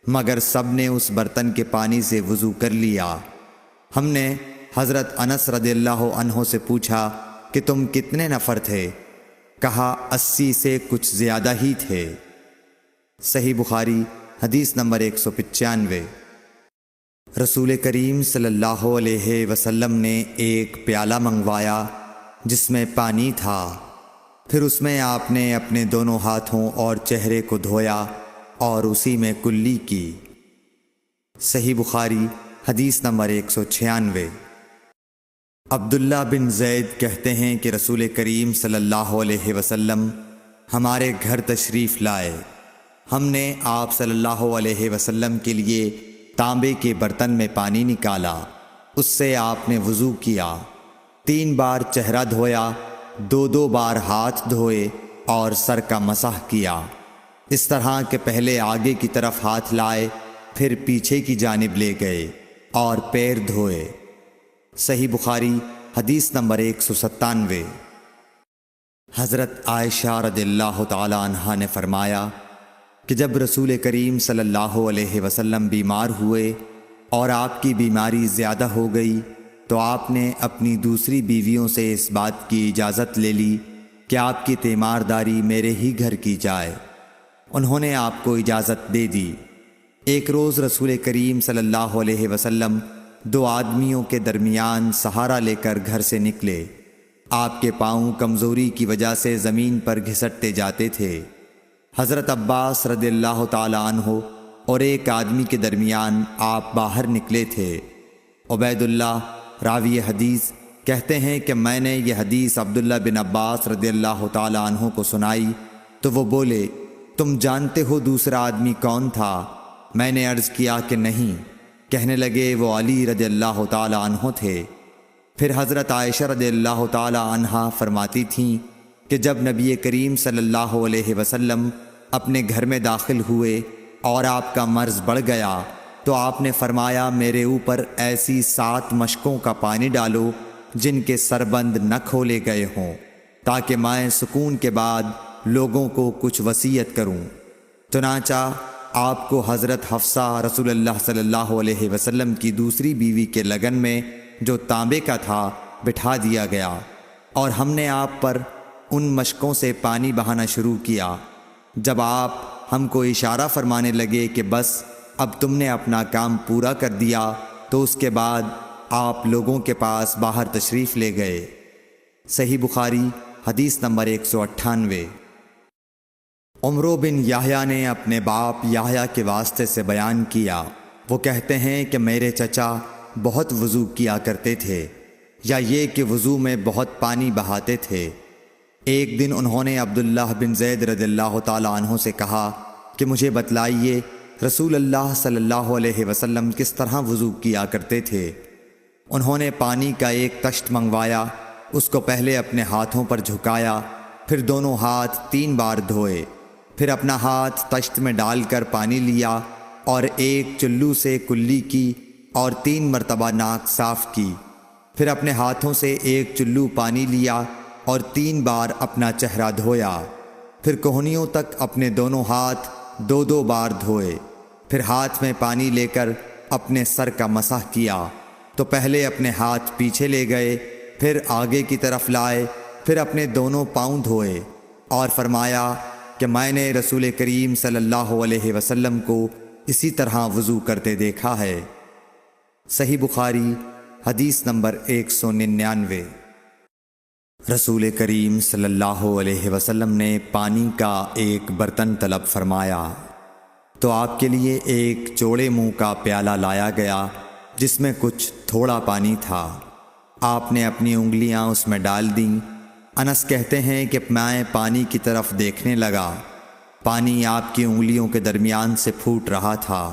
مگر سب نے اس برتن کے پانی سے وضو کر لیا۔ ہم نے حضرت انس رضی اللہ عنہ سے پوچھا کہ تم کتنے نفر تھے؟ کہا 80 سے کچھ زیادہ ہی تھے۔ صحیح بخاری حدیث نمبر 195۔ رسول کریم صلی اللہ علیہ وسلم نے ایک پیالہ منگوایا جس میں پانی تھا، پھر اس میں آپ نے اپنے دونوں ہاتھوں اور چہرے کو دھویا اور اسی میں کلی کی۔ صحیح بخاری حدیث نمبر 196۔ عبداللہ بن زید کہتے ہیں کہ رسول کریم صلی اللہ علیہ وسلم ہمارے گھر تشریف لائے۔ ہم نے آپ صلی اللہ علیہ وسلم کے لیے تانبے کے برتن میں پانی نکالا، اس سے آپ نے وضو کیا، 3 بار چہرہ دھویا، 2 بار ہاتھ دھوئے اور سر کا مسح کیا، اس طرح کہ پہلے آگے کی طرف ہاتھ لائے، پھر پیچھے کی جانب لے گئے اور پیر دھوئے۔ صحیح بخاری حدیث نمبر 197۔ حضرت عائشہ رضی اللہ تعالی عنہا نے فرمایا کہ جب رسول کریم صلی اللہ علیہ وسلم بیمار ہوئے اور آپ کی بیماری زیادہ ہو گئی تو آپ نے اپنی دوسری بیویوں سے اس بات کی اجازت لے لی کہ آپ کی تیمارداری میرے ہی گھر کی جائے۔ انہوں نے آپ کو اجازت دے دی۔ ایک روز رسول کریم صلی اللہ علیہ وسلم 2 آدمیوں کے درمیان سہارا لے کر گھر سے نکلے۔ آپ کے پاؤں کمزوری کی وجہ سے زمین پر گھسٹتے جاتے تھے۔ حضرت عباس رضی اللہ تعالی عنہ اور ایک آدمی کے درمیان آپ باہر نکلے تھے۔ عبید اللہ راوی حدیث کہتے ہیں کہ میں نے یہ حدیث عبداللہ بن عباس رضی اللہ تعالی عنہ کو سنائی تو وہ بولے، تم جانتے ہو دوسرا آدمی کون تھا؟ میں نے عرض کیا کہ نہیں۔ کہنے لگے وہ علی رضی اللہ تعالی عنہ تھے۔ پھر حضرت عائشہ رضی اللہ تعالی عنہا فرماتی تھیں کہ جب نبی کریم صلی اللہ علیہ وسلم اپنے گھر میں داخل ہوئے اور آپ کا مرض بڑھ گیا تو آپ نے فرمایا میرے اوپر ایسی 7 مشکوں کا پانی ڈالو جن کے سربند نہ کھولے گئے ہوں، تاکہ میں سکون کے بعد لوگوں کو کچھ وصیت کروں۔ چنانچہ آپ کو حضرت حفصہ رسول اللہ صلی اللہ علیہ وسلم کی دوسری بیوی کے لگن میں جو تانبے کا تھا بٹھا دیا گیا، اور ہم نے آپ پر ان مشکوں سے پانی بہانا شروع کیا۔ جب آپ ہم کو اشارہ فرمانے لگے کہ بس اب تم نے اپنا کام پورا کر دیا تو اس کے بعد آپ لوگوں کے پاس باہر تشریف لے گئے۔ صحیح بخاری حدیث نمبر 198۔ عمرو بن یحییٰ نے اپنے باپ یحییٰ کے واسطے سے بیان کیا، وہ کہتے ہیں کہ میرے چچا بہت وضو کیا کرتے تھے، یا یہ کہ وضو میں بہت پانی بہاتے تھے۔ ایک دن انہوں نے عبداللہ بن زید رضی اللہ تعالی عنہ سے کہا کہ مجھے بتلائیے رسول اللہ صلی اللہ علیہ وسلم کس طرح وضو کیا کرتے تھے۔ انہوں نے پانی کا ایک تشت منگوایا، اس کو پہلے اپنے ہاتھوں پر جھکایا، پھر دونوں ہاتھ 3 بار دھوئے، پھر اپنا ہاتھ تشت میں ڈال کر پانی لیا اور ایک چلو سے کلی کی اور 3 مرتبہ ناک صاف کی، پھر اپنے ہاتھوں سے ایک چلو پانی لیا اور 3 بار اپنا چہرہ دھویا، پھر کوہنیوں تک اپنے دونوں ہاتھ 2 بار دھوئے، پھر ہاتھ میں پانی لے کر اپنے سر کا مسح کیا، تو پہلے اپنے ہاتھ پیچھے لے گئے، پھر آگے کی طرف لائے، پھر اپنے دونوں پاؤں دھوئے، اور فرمایا کہ میں نے رسول کریم صلی اللہ علیہ وسلم کو اسی طرح وضو کرتے دیکھا ہے۔ صحیح بخاری حدیث نمبر 199۔ رسول کریم صلی اللہ علیہ وسلم نے پانی کا ایک برتن طلب فرمایا تو آپ کے لیے ایک چوڑے منہ کا پیالہ لایا گیا جس میں کچھ تھوڑا پانی تھا۔ آپ نے اپنی انگلیاں اس میں ڈال دیں۔ انس کہتے ہیں کہ میں پانی کی طرف دیکھنے لگا، پانی آپ کی انگلیوں کے درمیان سے پھوٹ رہا تھا۔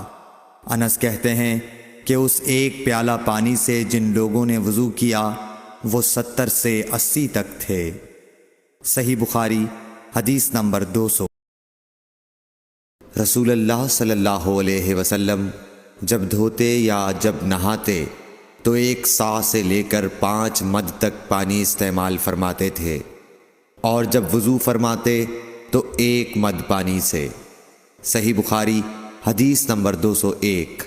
انس کہتے ہیں کہ اس ایک پیالہ پانی سے جن لوگوں نے وضو کیا وہ 70 سے 80 تک تھے۔ صحیح بخاری حدیث نمبر 200۔ رسول اللہ صلی اللہ علیہ وسلم جب دھوتے یا جب نہاتے تو 1 سا سے لے کر 5 مد تک پانی استعمال فرماتے تھے، اور جب وضو فرماتے تو 1 مد پانی سے۔ صحیح بخاری حدیث نمبر 201۔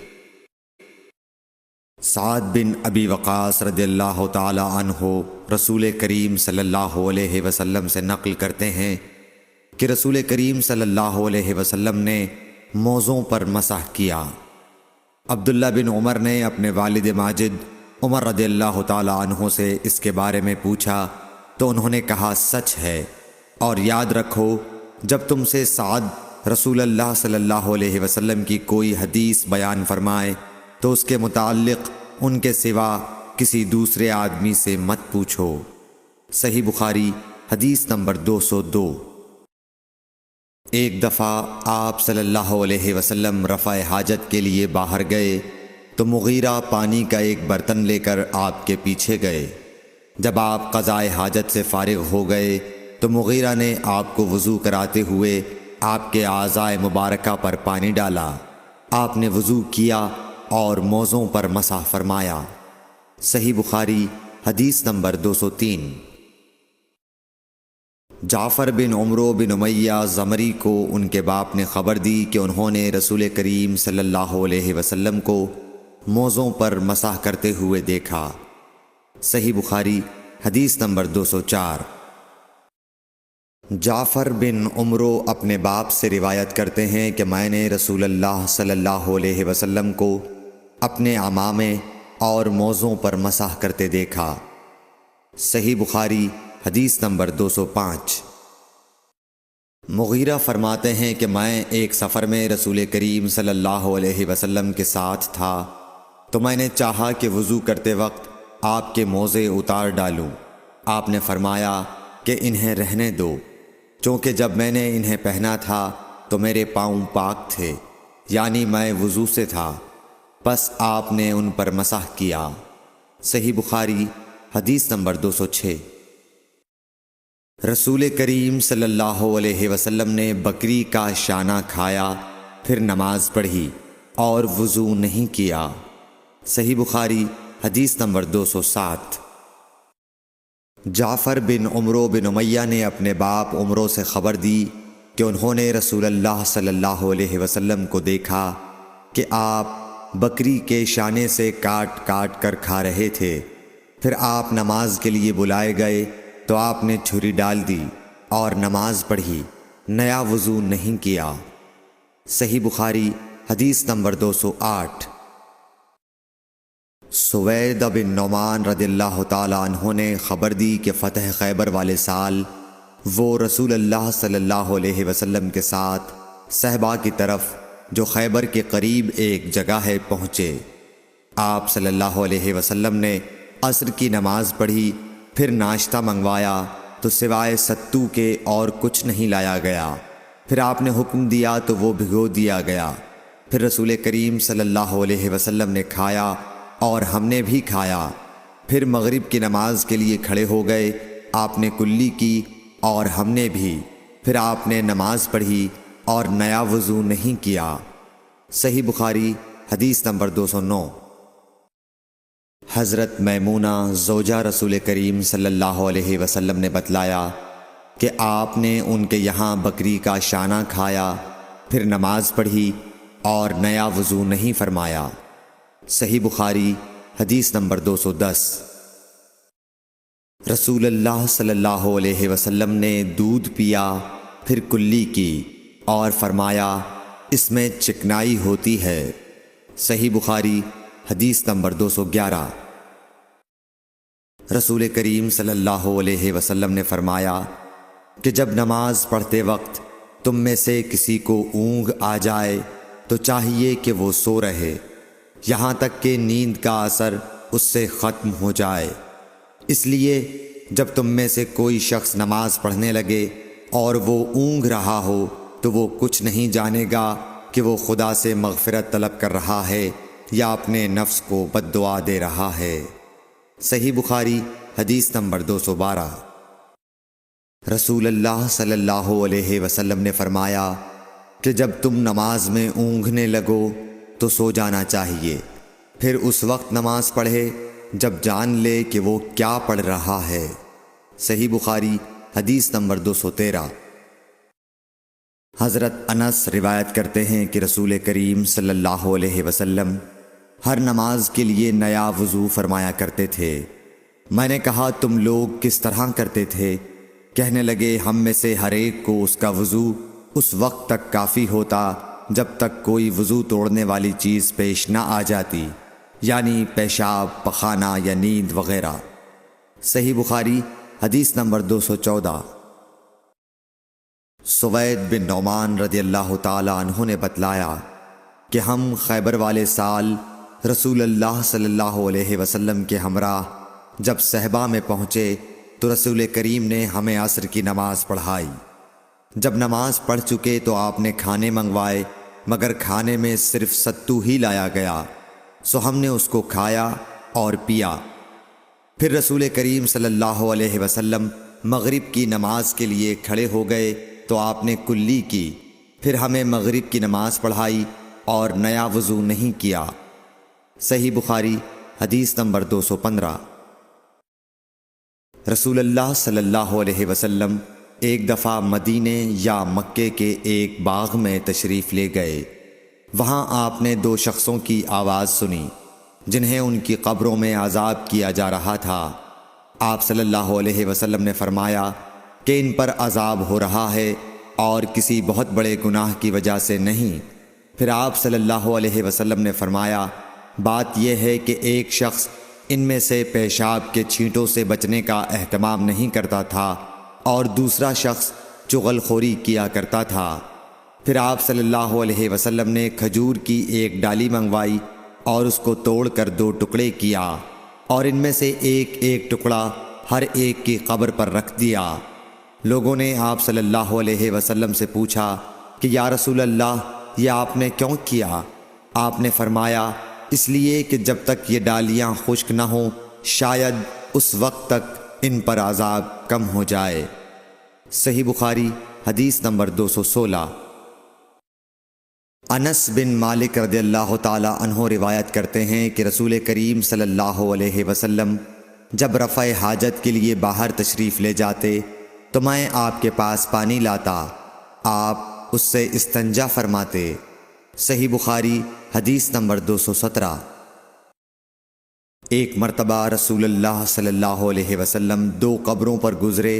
سعد بن ابی وقاص رضی اللہ تعالی عنہ رسول کریم صلی اللہ علیہ وسلم سے نقل کرتے ہیں کہ رسول کریم صلی اللہ علیہ وسلم نے موزوں پر مسح کیا۔ عبداللہ بن عمر نے اپنے والد ماجد عمر رضی اللہ تعالی عنہ سے اس کے بارے میں پوچھا تو انہوں نے کہا سچ ہے، اور یاد رکھو جب تم سے سعد رسول اللہ صلی اللہ علیہ وسلم کی کوئی حدیث بیان فرمائے تو اس کے متعلق ان کے سوا کسی دوسرے آدمی سے مت پوچھو۔ صحیح بخاری حدیث نمبر 202۔ ایک دفعہ آپ صلی اللہ علیہ وسلم رفع حاجت کے لیے باہر گئے تو مغیرہ پانی کا ایک برتن لے کر آپ کے پیچھے گئے۔ جب آپ قضائے حاجت سے فارغ ہو گئے تو مغیرہ نے آپ کو وضو کراتے ہوئے آپ کے اعضائے مبارکہ پر پانی ڈالا۔ آپ نے وضو کیا اور موزوں پر مسح فرمایا۔ صحیح بخاری حدیث نمبر 203۔ جعفر بن عمرو بن امیہ زمری کو ان کے باپ نے خبر دی کہ انہوں نے رسول کریم صلی اللہ علیہ وسلم کو موزوں پر مسح کرتے ہوئے دیکھا۔ صحیح بخاری حدیث نمبر 204۔ جعفر بن عمرو اپنے باپ سے روایت کرتے ہیں کہ میں نے رسول اللہ صلی اللہ علیہ وسلم کو اپنے عمامے اور موزوں پر مسح کرتے دیکھا۔ صحیح بخاری حدیث نمبر 205۔ مغیرہ فرماتے ہیں کہ میں ایک سفر میں رسول کریم صلی اللہ علیہ وسلم کے ساتھ تھا تو میں نے چاہا کہ وضو کرتے وقت آپ کے موزے اتار ڈالوں۔ آپ نے فرمایا کہ انہیں رہنے دو، چونکہ جب میں نے انہیں پہنا تھا تو میرے پاؤں پاک تھے، یعنی میں وضو سے تھا، پس آپ نے ان پر مسح کیا۔ صحیح بخاری حدیث نمبر 206۔ رسول کریم صلی اللہ علیہ وسلم نے بکری کا شانہ کھایا، پھر نماز پڑھی اور وضو نہیں کیا۔ صحیح بخاری حدیث نمبر 207۔ جعفر بن عمرو بن امیہ نے اپنے باپ عمرو سے خبر دی کہ انہوں نے رسول اللہ صلی اللہ علیہ وسلم کو دیکھا کہ آپ بکری کے شانے سے کاٹ کاٹ کر کھا رہے تھے۔ پھر آپ نماز کے لیے بلائے گئے تو آپ نے چھری ڈال دی اور نماز پڑھی، نیا وضو نہیں کیا۔ صحیح بخاری حدیث نمبر 208۔ سوید بن نعمان رضی اللہ تعالی عنہ نے خبر دی کہ فتح خیبر والے سال وہ رسول اللہ صلی اللہ علیہ وسلم کے ساتھ صحبہ کی طرف جو خیبر کے قریب ایک جگہ ہے پہنچے۔ آپ صلی اللہ علیہ وسلم نے عصر کی نماز پڑھی، پھر ناشتہ منگوایا تو سوائے ستو کے اور کچھ نہیں لایا گیا۔ پھر آپ نے حکم دیا تو وہ بھگو دیا گیا۔ پھر رسول کریم صلی اللہ علیہ وسلم نے کھایا اور ہم نے بھی کھایا۔ پھر مغرب کی نماز کے لیے کھڑے ہو گئے، آپ نے کلی کی اور ہم نے بھی۔ پھر آپ نے نماز پڑھی اور نیا وضو نہیں کیا۔ صحیح بخاری حدیث نمبر 209۔ حضرت میمونہ زوجہ رسول کریم صلی اللہ علیہ وسلم نے بتلایا کہ آپ نے ان کے یہاں بکری کا شانہ کھایا، پھر نماز پڑھی اور نیا وضو نہیں فرمایا۔ صحیح بخاری حدیث نمبر 210۔ رسول اللہ صلی اللہ علیہ وسلم نے دودھ پیا، پھر کلی کی اور فرمایا اس میں چکنائی ہوتی ہے۔ صحیح بخاری حدیث نمبر 211۔ رسول کریم صلی اللہ علیہ وسلم نے فرمایا کہ جب نماز پڑھتے وقت تم میں سے کسی کو اونگ آ جائے تو چاہیے کہ وہ سو رہے یہاں تک کہ نیند کا اثر اس سے ختم ہو جائے۔ اس لیے جب تم میں سے کوئی شخص نماز پڑھنے لگے اور وہ اونگ رہا ہو تو وہ کچھ نہیں جانے گا کہ وہ خدا سے مغفرت طلب کر رہا ہے یا اپنے نفس کو بد دعا دے رہا ہے۔ صحیح بخاری حدیث نمبر 212۔ رسول اللہ صلی اللہ علیہ وسلم نے فرمایا کہ جب تم نماز میں اونگنے لگو تو سو جانا چاہیے، پھر اس وقت نماز پڑھے جب جان لے کہ وہ کیا پڑھ رہا ہے۔ صحیح بخاری حدیث نمبر 213۔ حضرت انس روایت کرتے ہیں کہ رسول کریم صلی اللہ علیہ وسلم ہر نماز کے لیے نیا وضو فرمایا کرتے تھے۔ میں نے کہا تم لوگ کس طرح کرتے تھے؟ کہنے لگے ہم میں سے ہر ایک کو اس کا وضو اس وقت تک کافی ہوتا جب تک کوئی وضو توڑنے والی چیز پیش نہ آ جاتی، یعنی پیشاب، پخانہ یا نیند وغیرہ۔ صحیح بخاری حدیث نمبر 214۔ سوید بن نعمان رضی اللہ تعالی عنہ نے بتلایا کہ ہم خیبر والے سال رسول اللہ صلی اللہ علیہ وسلم کے ہمراہ جب صحبہ میں پہنچے تو رسول کریم نے ہمیں عصر کی نماز پڑھائی۔ جب نماز پڑھ چکے تو آپ نے کھانے منگوائے، مگر کھانے میں صرف ستو ہی لایا گیا، سو ہم نے اس کو کھایا اور پیا۔ پھر رسول کریم صلی اللہ علیہ وسلم مغرب کی نماز کے لیے کھڑے ہو گئے تو آپ نے کلی کی، پھر ہمیں مغرب کی نماز پڑھائی اور نیا وضو نہیں کیا۔ صحیح بخاری حدیث نمبر 215۔ رسول اللہ صلی اللہ علیہ وسلم ایک دفعہ مدینے یا مکے کے ایک باغ میں تشریف لے گئے۔ وہاں آپ نے 2 شخصوں کی آواز سنی جنہیں ان کی قبروں میں عذاب کیا جا رہا تھا۔ آپ صلی اللہ علیہ وسلم نے فرمایا کہ ان پر عذاب ہو رہا ہے اور کسی بہت بڑے گناہ کی وجہ سے نہیں۔ پھر آپ صلی اللہ علیہ وسلم نے فرمایا بات یہ ہے کہ ایک شخص ان میں سے پیشاب کے چھینٹوں سے بچنے کا اہتمام نہیں کرتا تھا اور دوسرا شخص چغل خوری کیا کرتا تھا۔ پھر آپ صلی اللہ علیہ وسلم نے کھجور کی ایک ڈالی منگوائی اور اس کو توڑ کر 2 ٹکڑے کیا اور ان میں سے ایک ایک ٹکڑا ہر ایک کی قبر پر رکھ دیا۔ لوگوں نے آپ صلی اللہ علیہ وسلم سے پوچھا کہ یا رسول اللہ یہ آپ نے کیوں کیا؟ آپ نے فرمایا اس لیے کہ جب تک یہ ڈالیاں خشک نہ ہوں شاید اس وقت تک ان پر عذاب کم ہو جائے۔ صحیح بخاری حدیث نمبر 216۔ انس بن مالک رضی اللہ تعالی عنہ روایت کرتے ہیں کہ رسول کریم صلی اللہ علیہ وسلم جب رفع حاجت کے لیے باہر تشریف لے جاتے تو میں آپ کے پاس پانی لاتا، آپ اس سے استنجا فرماتے۔ صحیح بخاری حدیث نمبر 217۔ ایک مرتبہ رسول اللہ صلی اللہ علیہ وسلم 2 قبروں پر گزرے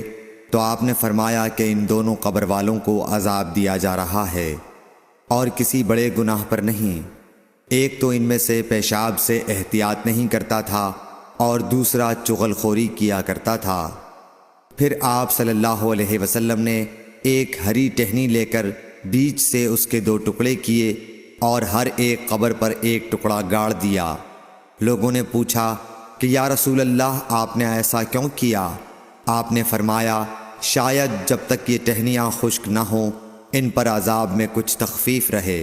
تو آپ نے فرمایا کہ ان دونوں قبر والوں کو عذاب دیا جا رہا ہے اور کسی بڑے گناہ پر نہیں۔ ایک تو ان میں سے پیشاب سے احتیاط نہیں کرتا تھا اور دوسرا چغل خوری کیا کرتا تھا۔ پھر آپ صلی اللہ علیہ وسلم نے ایک ہری ٹہنی لے کر بیچ سے اس کے 2 ٹکڑے کیے اور ہر ایک قبر پر ایک ٹکڑا گاڑ دیا۔ لوگوں نے پوچھا کہ یا رسول اللہ آپ نے ایسا کیوں کیا؟ آپ نے فرمایا شاید جب تک یہ ٹہنیاں خشک نہ ہوں ان پر عذاب میں کچھ تخفیف رہے۔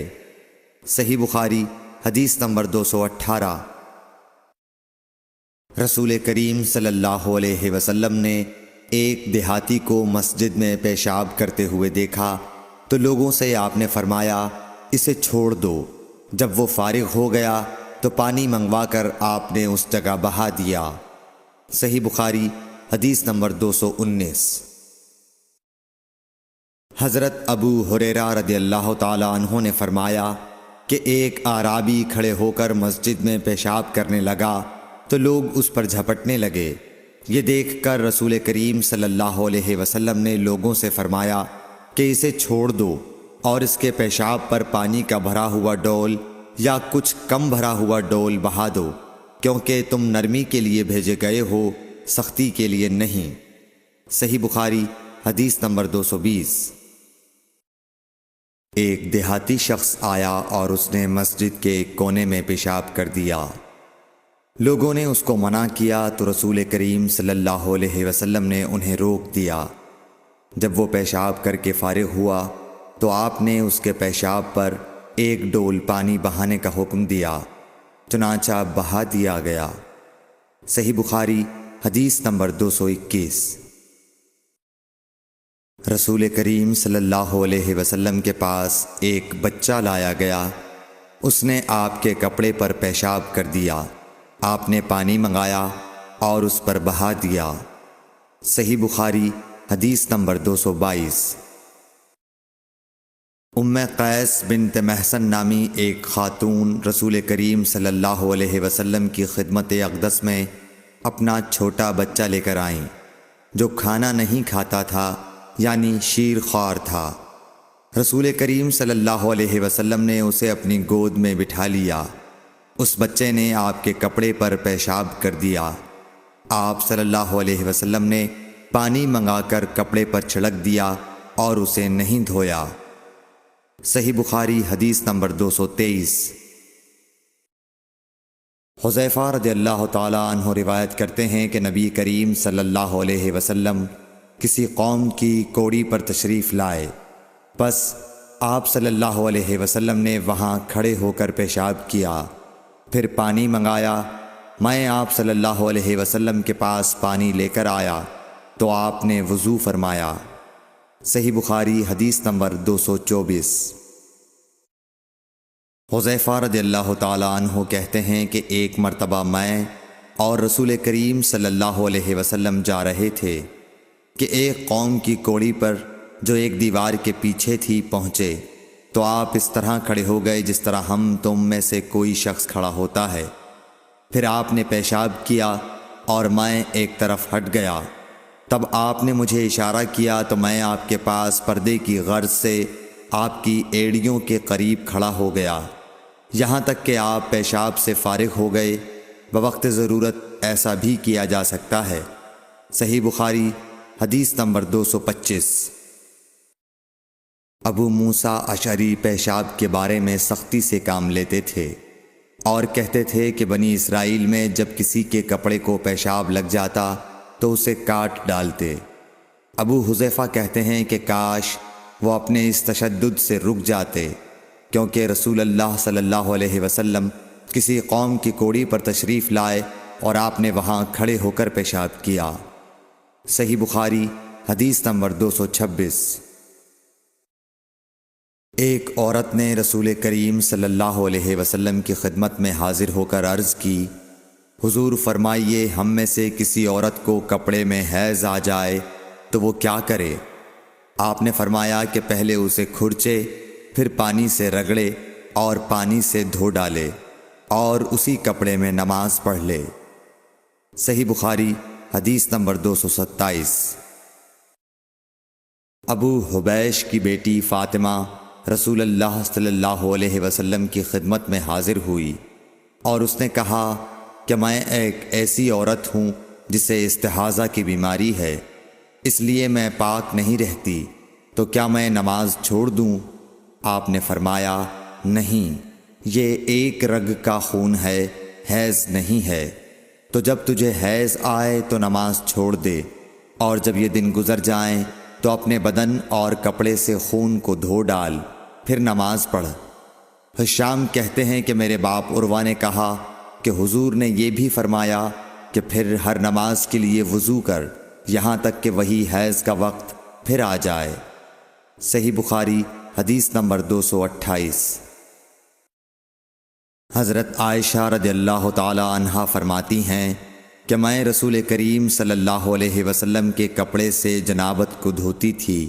صحیح بخاری حدیث نمبر 218۔ رسول کریم صلی اللہ علیہ وسلم نے ایک دیہاتی کو مسجد میں پیشاب کرتے ہوئے دیکھا تو لوگوں سے آپ نے فرمایا اسے چھوڑ دو۔ جب وہ فارغ ہو گیا تو پانی منگوا کر آپ نے اس جگہ بہا دیا۔ صحیح بخاری حدیث نمبر 219۔ حضرت ابو ہریرہ رضی اللہ تعالی عنہ نے فرمایا کہ ایک اعرابی کھڑے ہو کر مسجد میں پیشاب کرنے لگا تو لوگ اس پر جھپٹنے لگے۔ یہ دیکھ کر رسول کریم صلی اللہ علیہ وسلم نے لوگوں سے فرمایا کہ اسے چھوڑ دو اور اس کے پیشاب پر پانی کا بھرا ہوا ڈول یا کچھ کم بھرا ہوا ڈول بہا دو، کیونکہ تم نرمی کے لیے بھیجے گئے ہو، سختی کے لیے نہیں۔ صحیح بخاری حدیث نمبر 220۔ ایک دیہاتی شخص آیا اور اس نے مسجد کے ایک کونے میں پیشاب کر دیا۔ لوگوں نے اس کو منع کیا تو رسول کریم صلی اللہ علیہ وسلم نے انہیں روک دیا۔ جب وہ پیشاب کر کے فارغ ہوا تو آپ نے اس کے پیشاب پر ایک ڈول پانی بہانے کا حکم دیا، چنانچہ بہا دیا گیا۔ صحیح بخاری حدیث نمبر 221۔ رسول کریم صلی اللہ علیہ وسلم کے پاس ایک بچہ لایا گیا، اس نے آپ کے کپڑے پر پیشاب کر دیا۔ آپ نے پانی منگایا اور اس پر بہا دیا۔ صحیح بخاری حدیث نمبر 222۔ ام قیس بنت محسن نامی ایک خاتون رسول کریم صلی اللہ علیہ وسلم کی خدمت اقدس میں اپنا چھوٹا بچہ لے کر آئیں جو کھانا نہیں کھاتا تھا، یعنی شیر خوار تھا۔ رسول کریم صلی اللہ علیہ وسلم نے اسے اپنی گود میں بٹھا لیا۔ اس بچے نے آپ کے کپڑے پر پیشاب کر دیا۔ آپ صلی اللہ علیہ وسلم نے پانی منگا کر کپڑے پر چھڑک دیا اور اسے نہیں دھویا۔ صحیح بخاری حدیث نمبر 223۔ حذیفہ رضی اللہ تعالیٰ عنہ روایت کرتے ہیں کہ نبی کریم صلی اللہ علیہ وسلم کسی قوم کی کوڑی پر تشریف لائے، بس آپ صلی اللہ علیہ وسلم نے وہاں کھڑے ہو کر پیشاب کیا، پھر پانی منگایا۔ میں آپ صلی اللہ علیہ وسلم کے پاس پانی لے کر آیا تو آپ نے وضو فرمایا۔ صحیح بخاری حدیث نمبر 224۔ حذیفہ رضی اللہ تعالیٰ عنہ کہتے ہیں کہ ایک مرتبہ میں اور رسول کریم صلی اللہ علیہ وسلم جا رہے تھے کہ ایک قوم کی کوڑی پر جو ایک دیوار کے پیچھے تھی پہنچے، تو آپ اس طرح کھڑے ہو گئے جس طرح ہم تم میں سے کوئی شخص کھڑا ہوتا ہے۔ پھر آپ نے پیشاب کیا اور میں ایک طرف ہٹ گیا۔ تب آپ نے مجھے اشارہ کیا تو میں آپ کے پاس پردے کی غرض سے آپ کی ایڑیوں کے قریب کھڑا ہو گیا، یہاں تک کہ آپ پیشاب سے فارغ ہو گئے۔ بوقت ضرورت ایسا بھی کیا جا سکتا ہے۔ صحیح بخاری حدیث نمبر 225۔ ابو موسیٰ اشعری پیشاب کے بارے میں سختی سے کام لیتے تھے اور کہتے تھے کہ بنی اسرائیل میں جب کسی کے کپڑے کو پیشاب لگ جاتا تو اسے کاٹ ڈالتے۔ ابو حذیفہ کہتے ہیں کہ کاش وہ اپنے اس تشدد سے رک جاتے، کیونکہ رسول اللہ صلی اللہ علیہ وسلم کسی قوم کی کوڑی پر تشریف لائے اور آپ نے وہاں کھڑے ہو کر پیشاب کیا۔ صحیح بخاری حدیث نمبر 226۔ ایک عورت نے رسول کریم صلی اللہ علیہ وسلم کی خدمت میں حاضر ہو کر عرض کی، حضور فرمائیے ہم میں سے کسی عورت کو کپڑے میں حیض آ جائے تو وہ کیا کرے؟ آپ نے فرمایا کہ پہلے اسے کھرچے، پھر پانی سے رگڑے اور پانی سے دھو ڈالے اور اسی کپڑے میں نماز پڑھ لے۔ صحیح بخاری حدیث نمبر 227۔ ابو حبیش کی بیٹی فاطمہ رسول اللہ صلی اللہ علیہ وسلم کی خدمت میں حاضر ہوئی اور اس نے کہا کہ میں ایک ایسی عورت ہوں جسے استحاضہ کی بیماری ہے، اس لیے میں پاک نہیں رہتی، تو کیا میں نماز چھوڑ دوں؟ آپ نے فرمایا نہیں، یہ ایک رگ کا خون ہے، حیض نہیں ہے، تو جب تجھے حیض آئے تو نماز چھوڑ دے، اور جب یہ دن گزر جائیں تو اپنے بدن اور کپڑے سے خون کو دھو ڈال، پھر نماز پڑھ۔ ہشام کہتے ہیں کہ میرے باپ عروہ نے کہا کہ حضور نے یہ بھی فرمایا کہ پھر ہر نماز کے لیے وضو کر، یہاں تک کہ وہی حیض کا وقت پھر آ جائے۔ صحیح بخاری حدیث نمبر 228۔ حضرت عائشہ رضی اللہ تعالی عنہا فرماتی ہیں کہ میں رسول کریم صلی اللہ علیہ وسلم کے کپڑے سے جنابت کو دھوتی تھی،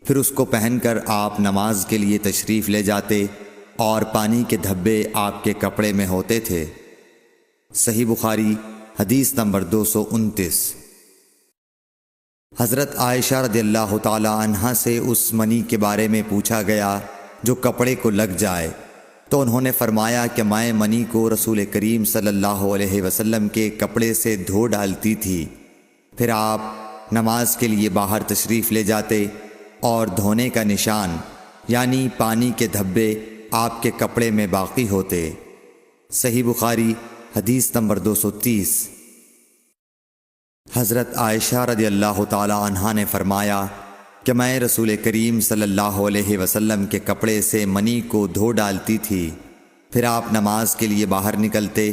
پھر اس کو پہن کر آپ نماز کے لیے تشریف لے جاتے اور پانی کے دھبے آپ کے کپڑے میں ہوتے تھے۔ صحیح بخاری حدیث نمبر 229۔ حضرت عائشہ رضی اللہ تعالی عنہا سے اس منی کے بارے میں پوچھا گیا جو کپڑے کو لگ جائے، تو انہوں نے فرمایا کہ میں منی کو رسول کریم صلی اللہ علیہ وسلم کے کپڑے سے دھو ڈالتی تھی، پھر آپ نماز کے لیے باہر تشریف لے جاتے اور دھونے کا نشان یعنی پانی کے دھبے آپ کے کپڑے میں باقی ہوتے۔ صحیح بخاری حدیث نمبر 230۔ حضرت عائشہ رضی اللہ تعالی عنہا نے فرمایا کہ میں رسول کریم صلی اللہ علیہ وسلم کے کپڑے سے منی کو دھو ڈالتی تھی، پھر آپ نماز کے لیے باہر نکلتے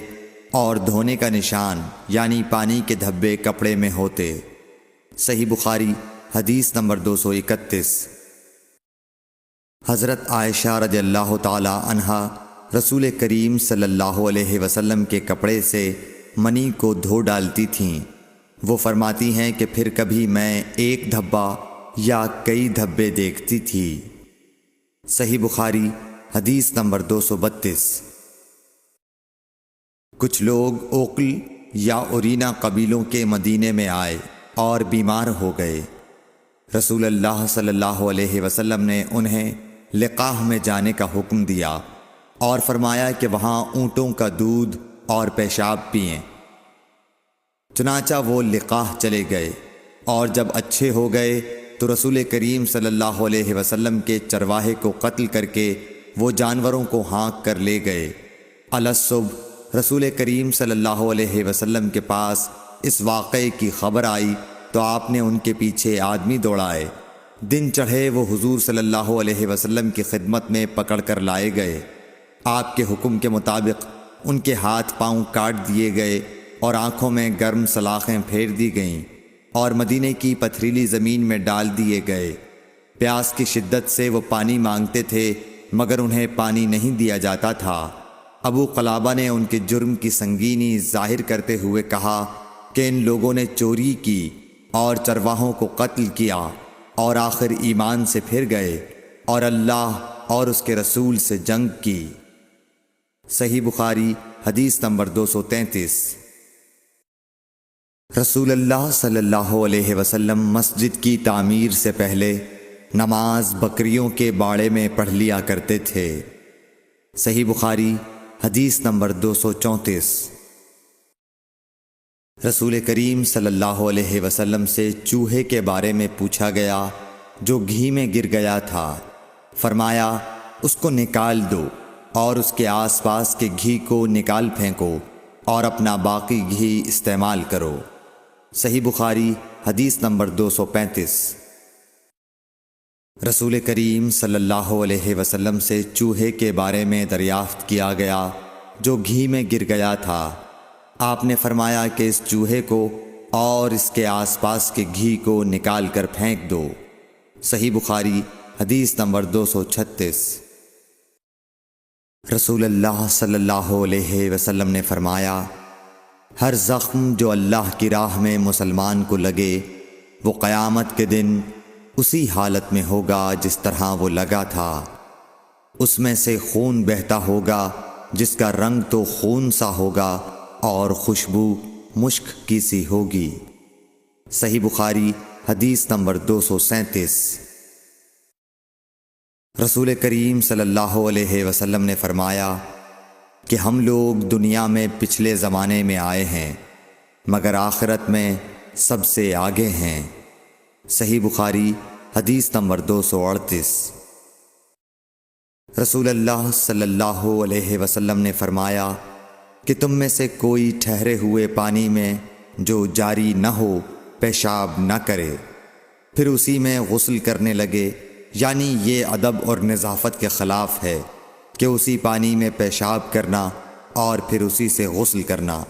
اور دھونے کا نشان یعنی پانی کے دھبے کپڑے میں ہوتے۔ صحیح بخاری حدیث نمبر 231۔ حضرت عائشہ رضی اللہ تعالی عنہا رسول کریم صلی اللہ علیہ وسلم کے کپڑے سے منی کو دھو ڈالتی تھیں۔ وہ فرماتی ہیں کہ پھر کبھی میں ایک دھبا یا کئی دھبے دیکھتی تھی۔ صحیح بخاری حدیث نمبر 232۔ کچھ لوگ اوقل یا اورینا قبیلوں کے مدینے میں آئے اور بیمار ہو گئے۔ رسول اللہ صلی اللہ علیہ وسلم نے انہیں لقاح میں جانے کا حکم دیا اور فرمایا کہ وہاں اونٹوں کا دودھ اور پیشاب پئیں۔ چنانچہ وہ لقاح چلے گئے اور جب اچھے ہو گئے تو رسول کریم صلی اللہ علیہ وسلم کے چرواہے کو قتل کر کے وہ جانوروں کو ہانک کر لے گئے۔ الصبح رسول کریم صلی اللہ علیہ وسلم کے پاس اس واقعے کی خبر آئی تو آپ نے ان کے پیچھے آدمی دوڑائے۔ دن چڑھے وہ حضور صلی اللہ علیہ وسلم کی خدمت میں پکڑ کر لائے گئے۔ آپ کے حکم کے مطابق ان کے ہاتھ پاؤں کاٹ دیے گئے اور آنکھوں میں گرم سلاخیں پھیر دی گئیں اور مدینے کی پتھریلی زمین میں ڈال دیے گئے۔ پیاس کی شدت سے وہ پانی مانگتے تھے مگر انہیں پانی نہیں دیا جاتا تھا۔ ابو قلابہ نے ان کے جرم کی سنگینی ظاہر کرتے ہوئے کہا کہ ان لوگوں نے چوری کی اور چرواہوں کو قتل کیا اور آخر ایمان سے پھر گئے اور اللہ اور اس کے رسول سے جنگ کی۔ صحیح بخاری حدیث نمبر 233۔ رسول اللہ صلی اللہ علیہ وسلم مسجد کی تعمیر سے پہلے نماز بکریوں کے باڑے میں پڑھ لیا کرتے تھے۔ صحیح بخاری حدیث نمبر 234۔ رسول کریم صلی اللہ علیہ وسلم سے چوہے کے بارے میں پوچھا گیا جو گھی میں گر گیا تھا۔ فرمایا اس کو نکال دو اور اس کے آس پاس کے گھی کو نکال پھینکو اور اپنا باقی گھی استعمال کرو۔ صحیح بخاری حدیث نمبر 235۔ رسول کریم صلی اللہ علیہ وسلم سے چوہے کے بارے میں دریافت کیا گیا جو گھی میں گر گیا تھا۔ آپ نے فرمایا کہ اس چوہے کو اور اس کے آس پاس کے گھی کو نکال کر پھینک دو۔ صحیح بخاری حدیث نمبر 236۔ رسول اللہ صلی اللہ علیہ وسلم نے فرمایا ہر زخم جو اللہ کی راہ میں مسلمان کو لگے وہ قیامت کے دن اسی حالت میں ہوگا جس طرح وہ لگا تھا۔ اس میں سے خون بہتا ہوگا جس کا رنگ تو خون سا ہوگا اور خوشبو مشک کی سی ہوگی۔ صحیح بخاری حدیث نمبر 237۔ رسول کریم صلی اللہ علیہ وسلم نے فرمایا کہ ہم لوگ دنیا میں پچھلے زمانے میں آئے ہیں مگر آخرت میں سب سے آگے ہیں۔ صحیح بخاری حدیث نمبر 238۔ رسول اللہ صلی اللہ علیہ وسلم نے فرمایا کہ تم میں سے کوئی ٹھہرے ہوئے پانی میں جو جاری نہ ہو پیشاب نہ کرے پھر اسی میں غسل کرنے لگے، یعنی یہ ادب اور نظافت کے خلاف ہے کہ اسی پانی میں پیشاب کرنا اور پھر اسی سے غسل کرنا۔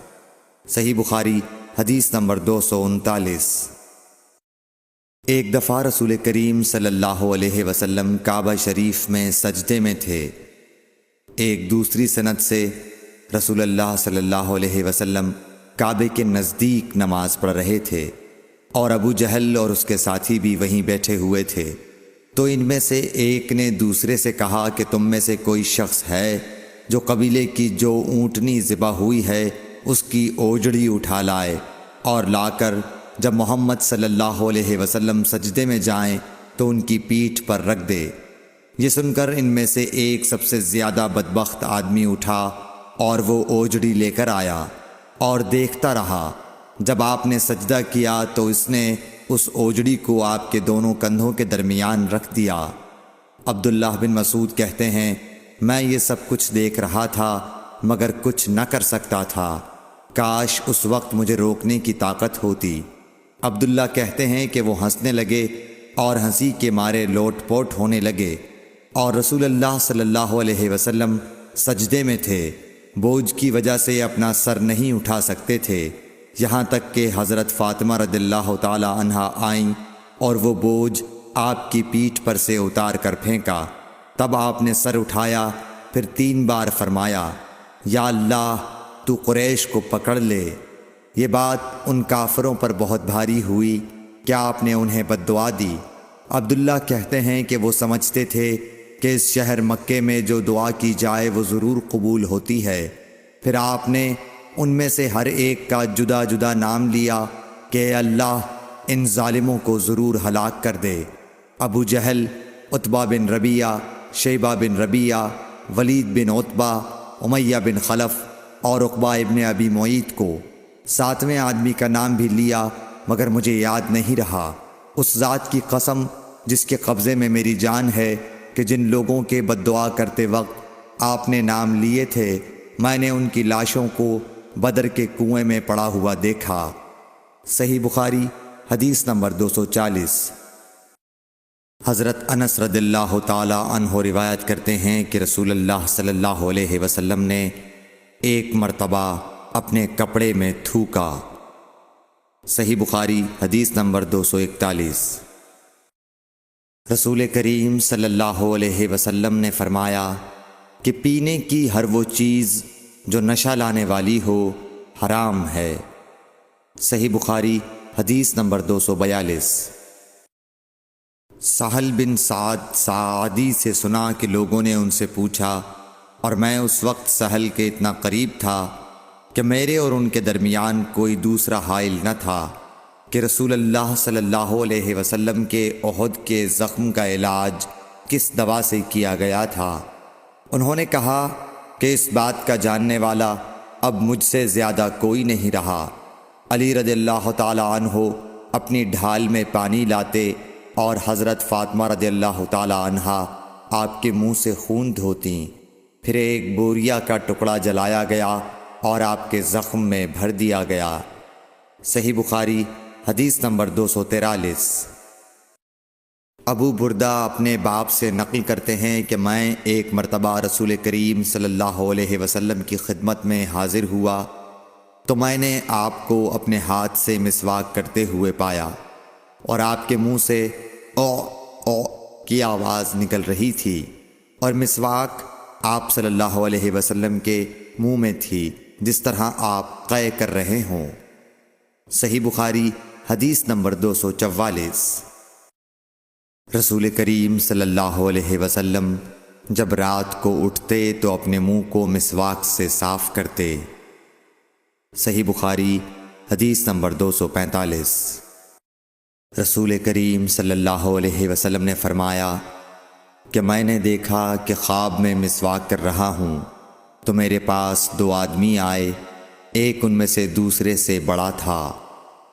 صحیح بخاری حدیث نمبر 239۔ ایک دفعہ رسول کریم صلی اللہ علیہ وسلم کعبہ شریف میں سجدے میں تھے۔ ایک دوسری سند سے رسول اللہ صلی اللہ علیہ وسلم کعبے کے نزدیک نماز پڑھ رہے تھے اور ابو جہل اور اس کے ساتھی بھی وہیں بیٹھے ہوئے تھے۔ تو ان میں سے ایک نے دوسرے سے کہا کہ تم میں سے کوئی شخص ہے جو قبیلے کی جو اونٹنی ذبح ہوئی ہے اس کی اوجڑی اٹھا لائے اور لا کر جب محمد صلی اللہ علیہ وسلم سجدے میں جائیں تو ان کی پیٹھ پر رکھ دے۔ یہ سن کر ان میں سے ایک سب سے زیادہ بدبخت آدمی اٹھا اور وہ اوجڑی لے کر آیا اور دیکھتا رہا۔ جب آپ نے سجدہ کیا تو اس نے اس اوجڑی کو آپ کے دونوں کندھوں کے درمیان رکھ دیا۔ عبداللہ بن مسعود کہتے ہیں میں یہ سب کچھ دیکھ رہا تھا مگر کچھ نہ کر سکتا تھا، کاش اس وقت مجھے روکنے کی طاقت ہوتی۔ عبداللہ کہتے ہیں کہ وہ ہنسنے لگے اور ہنسی کے مارے لوٹ پوٹ ہونے لگے اور رسول اللہ صلی اللہ علیہ وسلم سجدے میں تھے، بوجھ کی وجہ سے اپنا سر نہیں اٹھا سکتے تھے، یہاں تک کہ حضرت فاطمہ رضی اللہ تعالی عنہا آئیں اور وہ بوجھ آپ کی پیٹھ پر سے اتار کر پھینکا۔ تب آپ نے سر اٹھایا، پھر 3 بار فرمایا یا اللہ تو قریش کو پکڑ لے۔ یہ بات ان کافروں پر بہت بھاری ہوئی کہ آپ نے انہیں بد دعا دی۔ عبداللہ کہتے ہیں کہ وہ سمجھتے تھے کہ اس شہر مکے میں جو دعا کی جائے وہ ضرور قبول ہوتی ہے۔ پھر آپ نے ان میں سے ہر ایک کا جدا جدا نام لیا کہ اے اللہ ان ظالموں کو ضرور ہلاک کر دے۔ ابو جہل، عتبہ بن ربیعہ، شیبہ بن ربیعہ، ولید بن عتبہ، امیہ بن خلف اور عقبہ ابن ابی معیط کو۔ 7ویں آدمی کا نام بھی لیا مگر مجھے یاد نہیں رہا۔ اس ذات کی قسم جس کے قبضے میں میری جان ہے کہ جن لوگوں کے بد دعا کرتے وقت آپ نے نام لیے تھے میں نے ان کی لاشوں کو بدر کے کنویں میں پڑا ہوا دیکھا۔ صحیح بخاری حدیث نمبر 240۔ حضرت انس رضی اللہ تعالی عنہ روایت کرتے ہیں کہ رسول اللہ صلی اللہ علیہ وسلم نے ایک مرتبہ اپنے کپڑے میں تھوکا۔ صحیح بخاری حدیث نمبر 241۔ رسول کریم صلی اللہ علیہ وسلم نے فرمایا کہ پینے کی ہر وہ چیز جو نشہ لانے والی ہو حرام ہے۔ صحیح بخاری حدیث نمبر 242۔ سہل بن سعد سعدی سے سنا کہ لوگوں نے ان سے پوچھا، اور میں اس وقت سہل کے اتنا قریب تھا کہ میرے اور ان کے درمیان کوئی دوسرا حائل نہ تھا، کہ رسول اللہ صلی اللہ علیہ وسلم کے احد کے زخم کا علاج کس دوا سے کیا گیا تھا۔ انہوں نے کہا کہ اس بات کا جاننے والا اب مجھ سے زیادہ کوئی نہیں رہا۔ علی رضی اللہ تعالی عنہ اپنی ڈھال میں پانی لاتے اور حضرت فاطمہ رضی اللہ تعالی عنہا آپ کے منہ سے خون دھوتیں، پھر ایک بوریا کا ٹکڑا جلایا گیا اور آپ کے زخم میں بھر دیا گیا۔ صحیح بخاری حدیث نمبر 243۔ ابو بردہ اپنے باپ سے نقل کرتے ہیں کہ میں ایک مرتبہ رسول کریم صلی اللہ علیہ وسلم کی خدمت میں حاضر ہوا تو میں نے آپ کو اپنے ہاتھ سے مسواک کرتے ہوئے پایا، اور آپ کے منہ سے او کی آواز نکل رہی تھی، اور مسواک آپ صلی اللہ علیہ وسلم کے منہ میں تھی جس طرح آپ قے کر رہے ہوں۔ صحیح بخاری حدیث نمبر 244۔ رسول کریم صلی اللہ علیہ وسلم جب رات کو اٹھتے تو اپنے منہ کو مسواک سے صاف کرتے۔ صحیح بخاری حدیث نمبر 245۔ رسول کریم صلی اللہ علیہ وسلم نے فرمایا کہ میں نے دیکھا کہ خواب میں مسواک کر رہا ہوں تو میرے پاس دو آدمی آئے، ایک ان میں سے دوسرے سے بڑا تھا،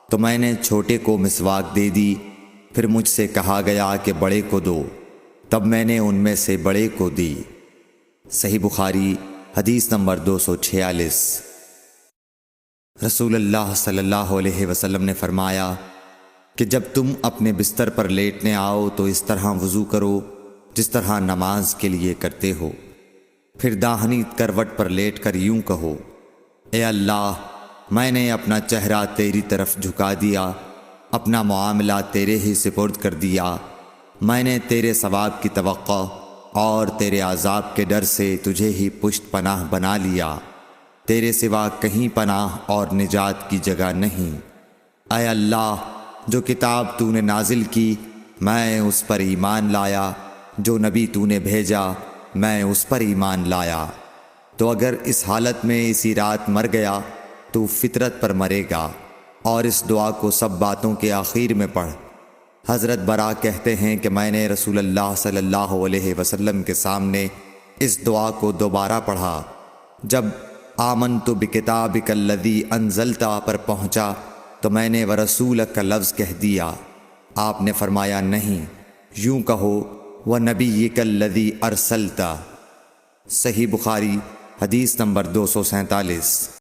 تو میں نے چھوٹے کو مسواک دے دی، پھر مجھ سے کہا گیا کہ بڑے کو دو، تب میں نے ان میں سے بڑے کو دی۔ صحیح بخاری حدیث نمبر 246۔ رسول اللہ صلی اللہ علیہ وسلم نے فرمایا کہ جب تم اپنے بستر پر لیٹنے آؤ تو اس طرح وضو کرو جس طرح نماز کے لیے کرتے ہو، پھر داہنی کروٹ پر لیٹ کر یوں کہو، اے اللہ، میں نے اپنا چہرہ تیری طرف جھکا دیا، اپنا معاملہ تیرے ہی سپرد کر دیا، میں نے تیرے ثواب کی توقع اور تیرے عذاب کے ڈر سے تجھے ہی پشت پناہ بنا لیا، تیرے سوا کہیں پناہ اور نجات کی جگہ نہیں۔ اے اللہ، جو کتاب تو نے نازل کی میں اس پر ایمان لایا، جو نبی تو نے بھیجا میں اس پر ایمان لایا، تو اگر اس حالت میں اسی رات مر گیا تو فطرت پر مرے گا، اور اس دعا کو سب باتوں کے آخر میں پڑھ۔ حضرت برا کہتے ہیں کہ میں نے رسول اللہ صلی اللہ علیہ وسلم کے سامنے اس دعا کو دوبارہ پڑھا، جب آمنت بکتابک الذی انزلت پر پہنچا تو میں نے ورسولک کا لفظ کہہ دیا۔ آپ نے فرمایا نہیں، یوں کہو ونبیک الذی ارسلت۔ صحیح بخاری حدیث نمبر 247۔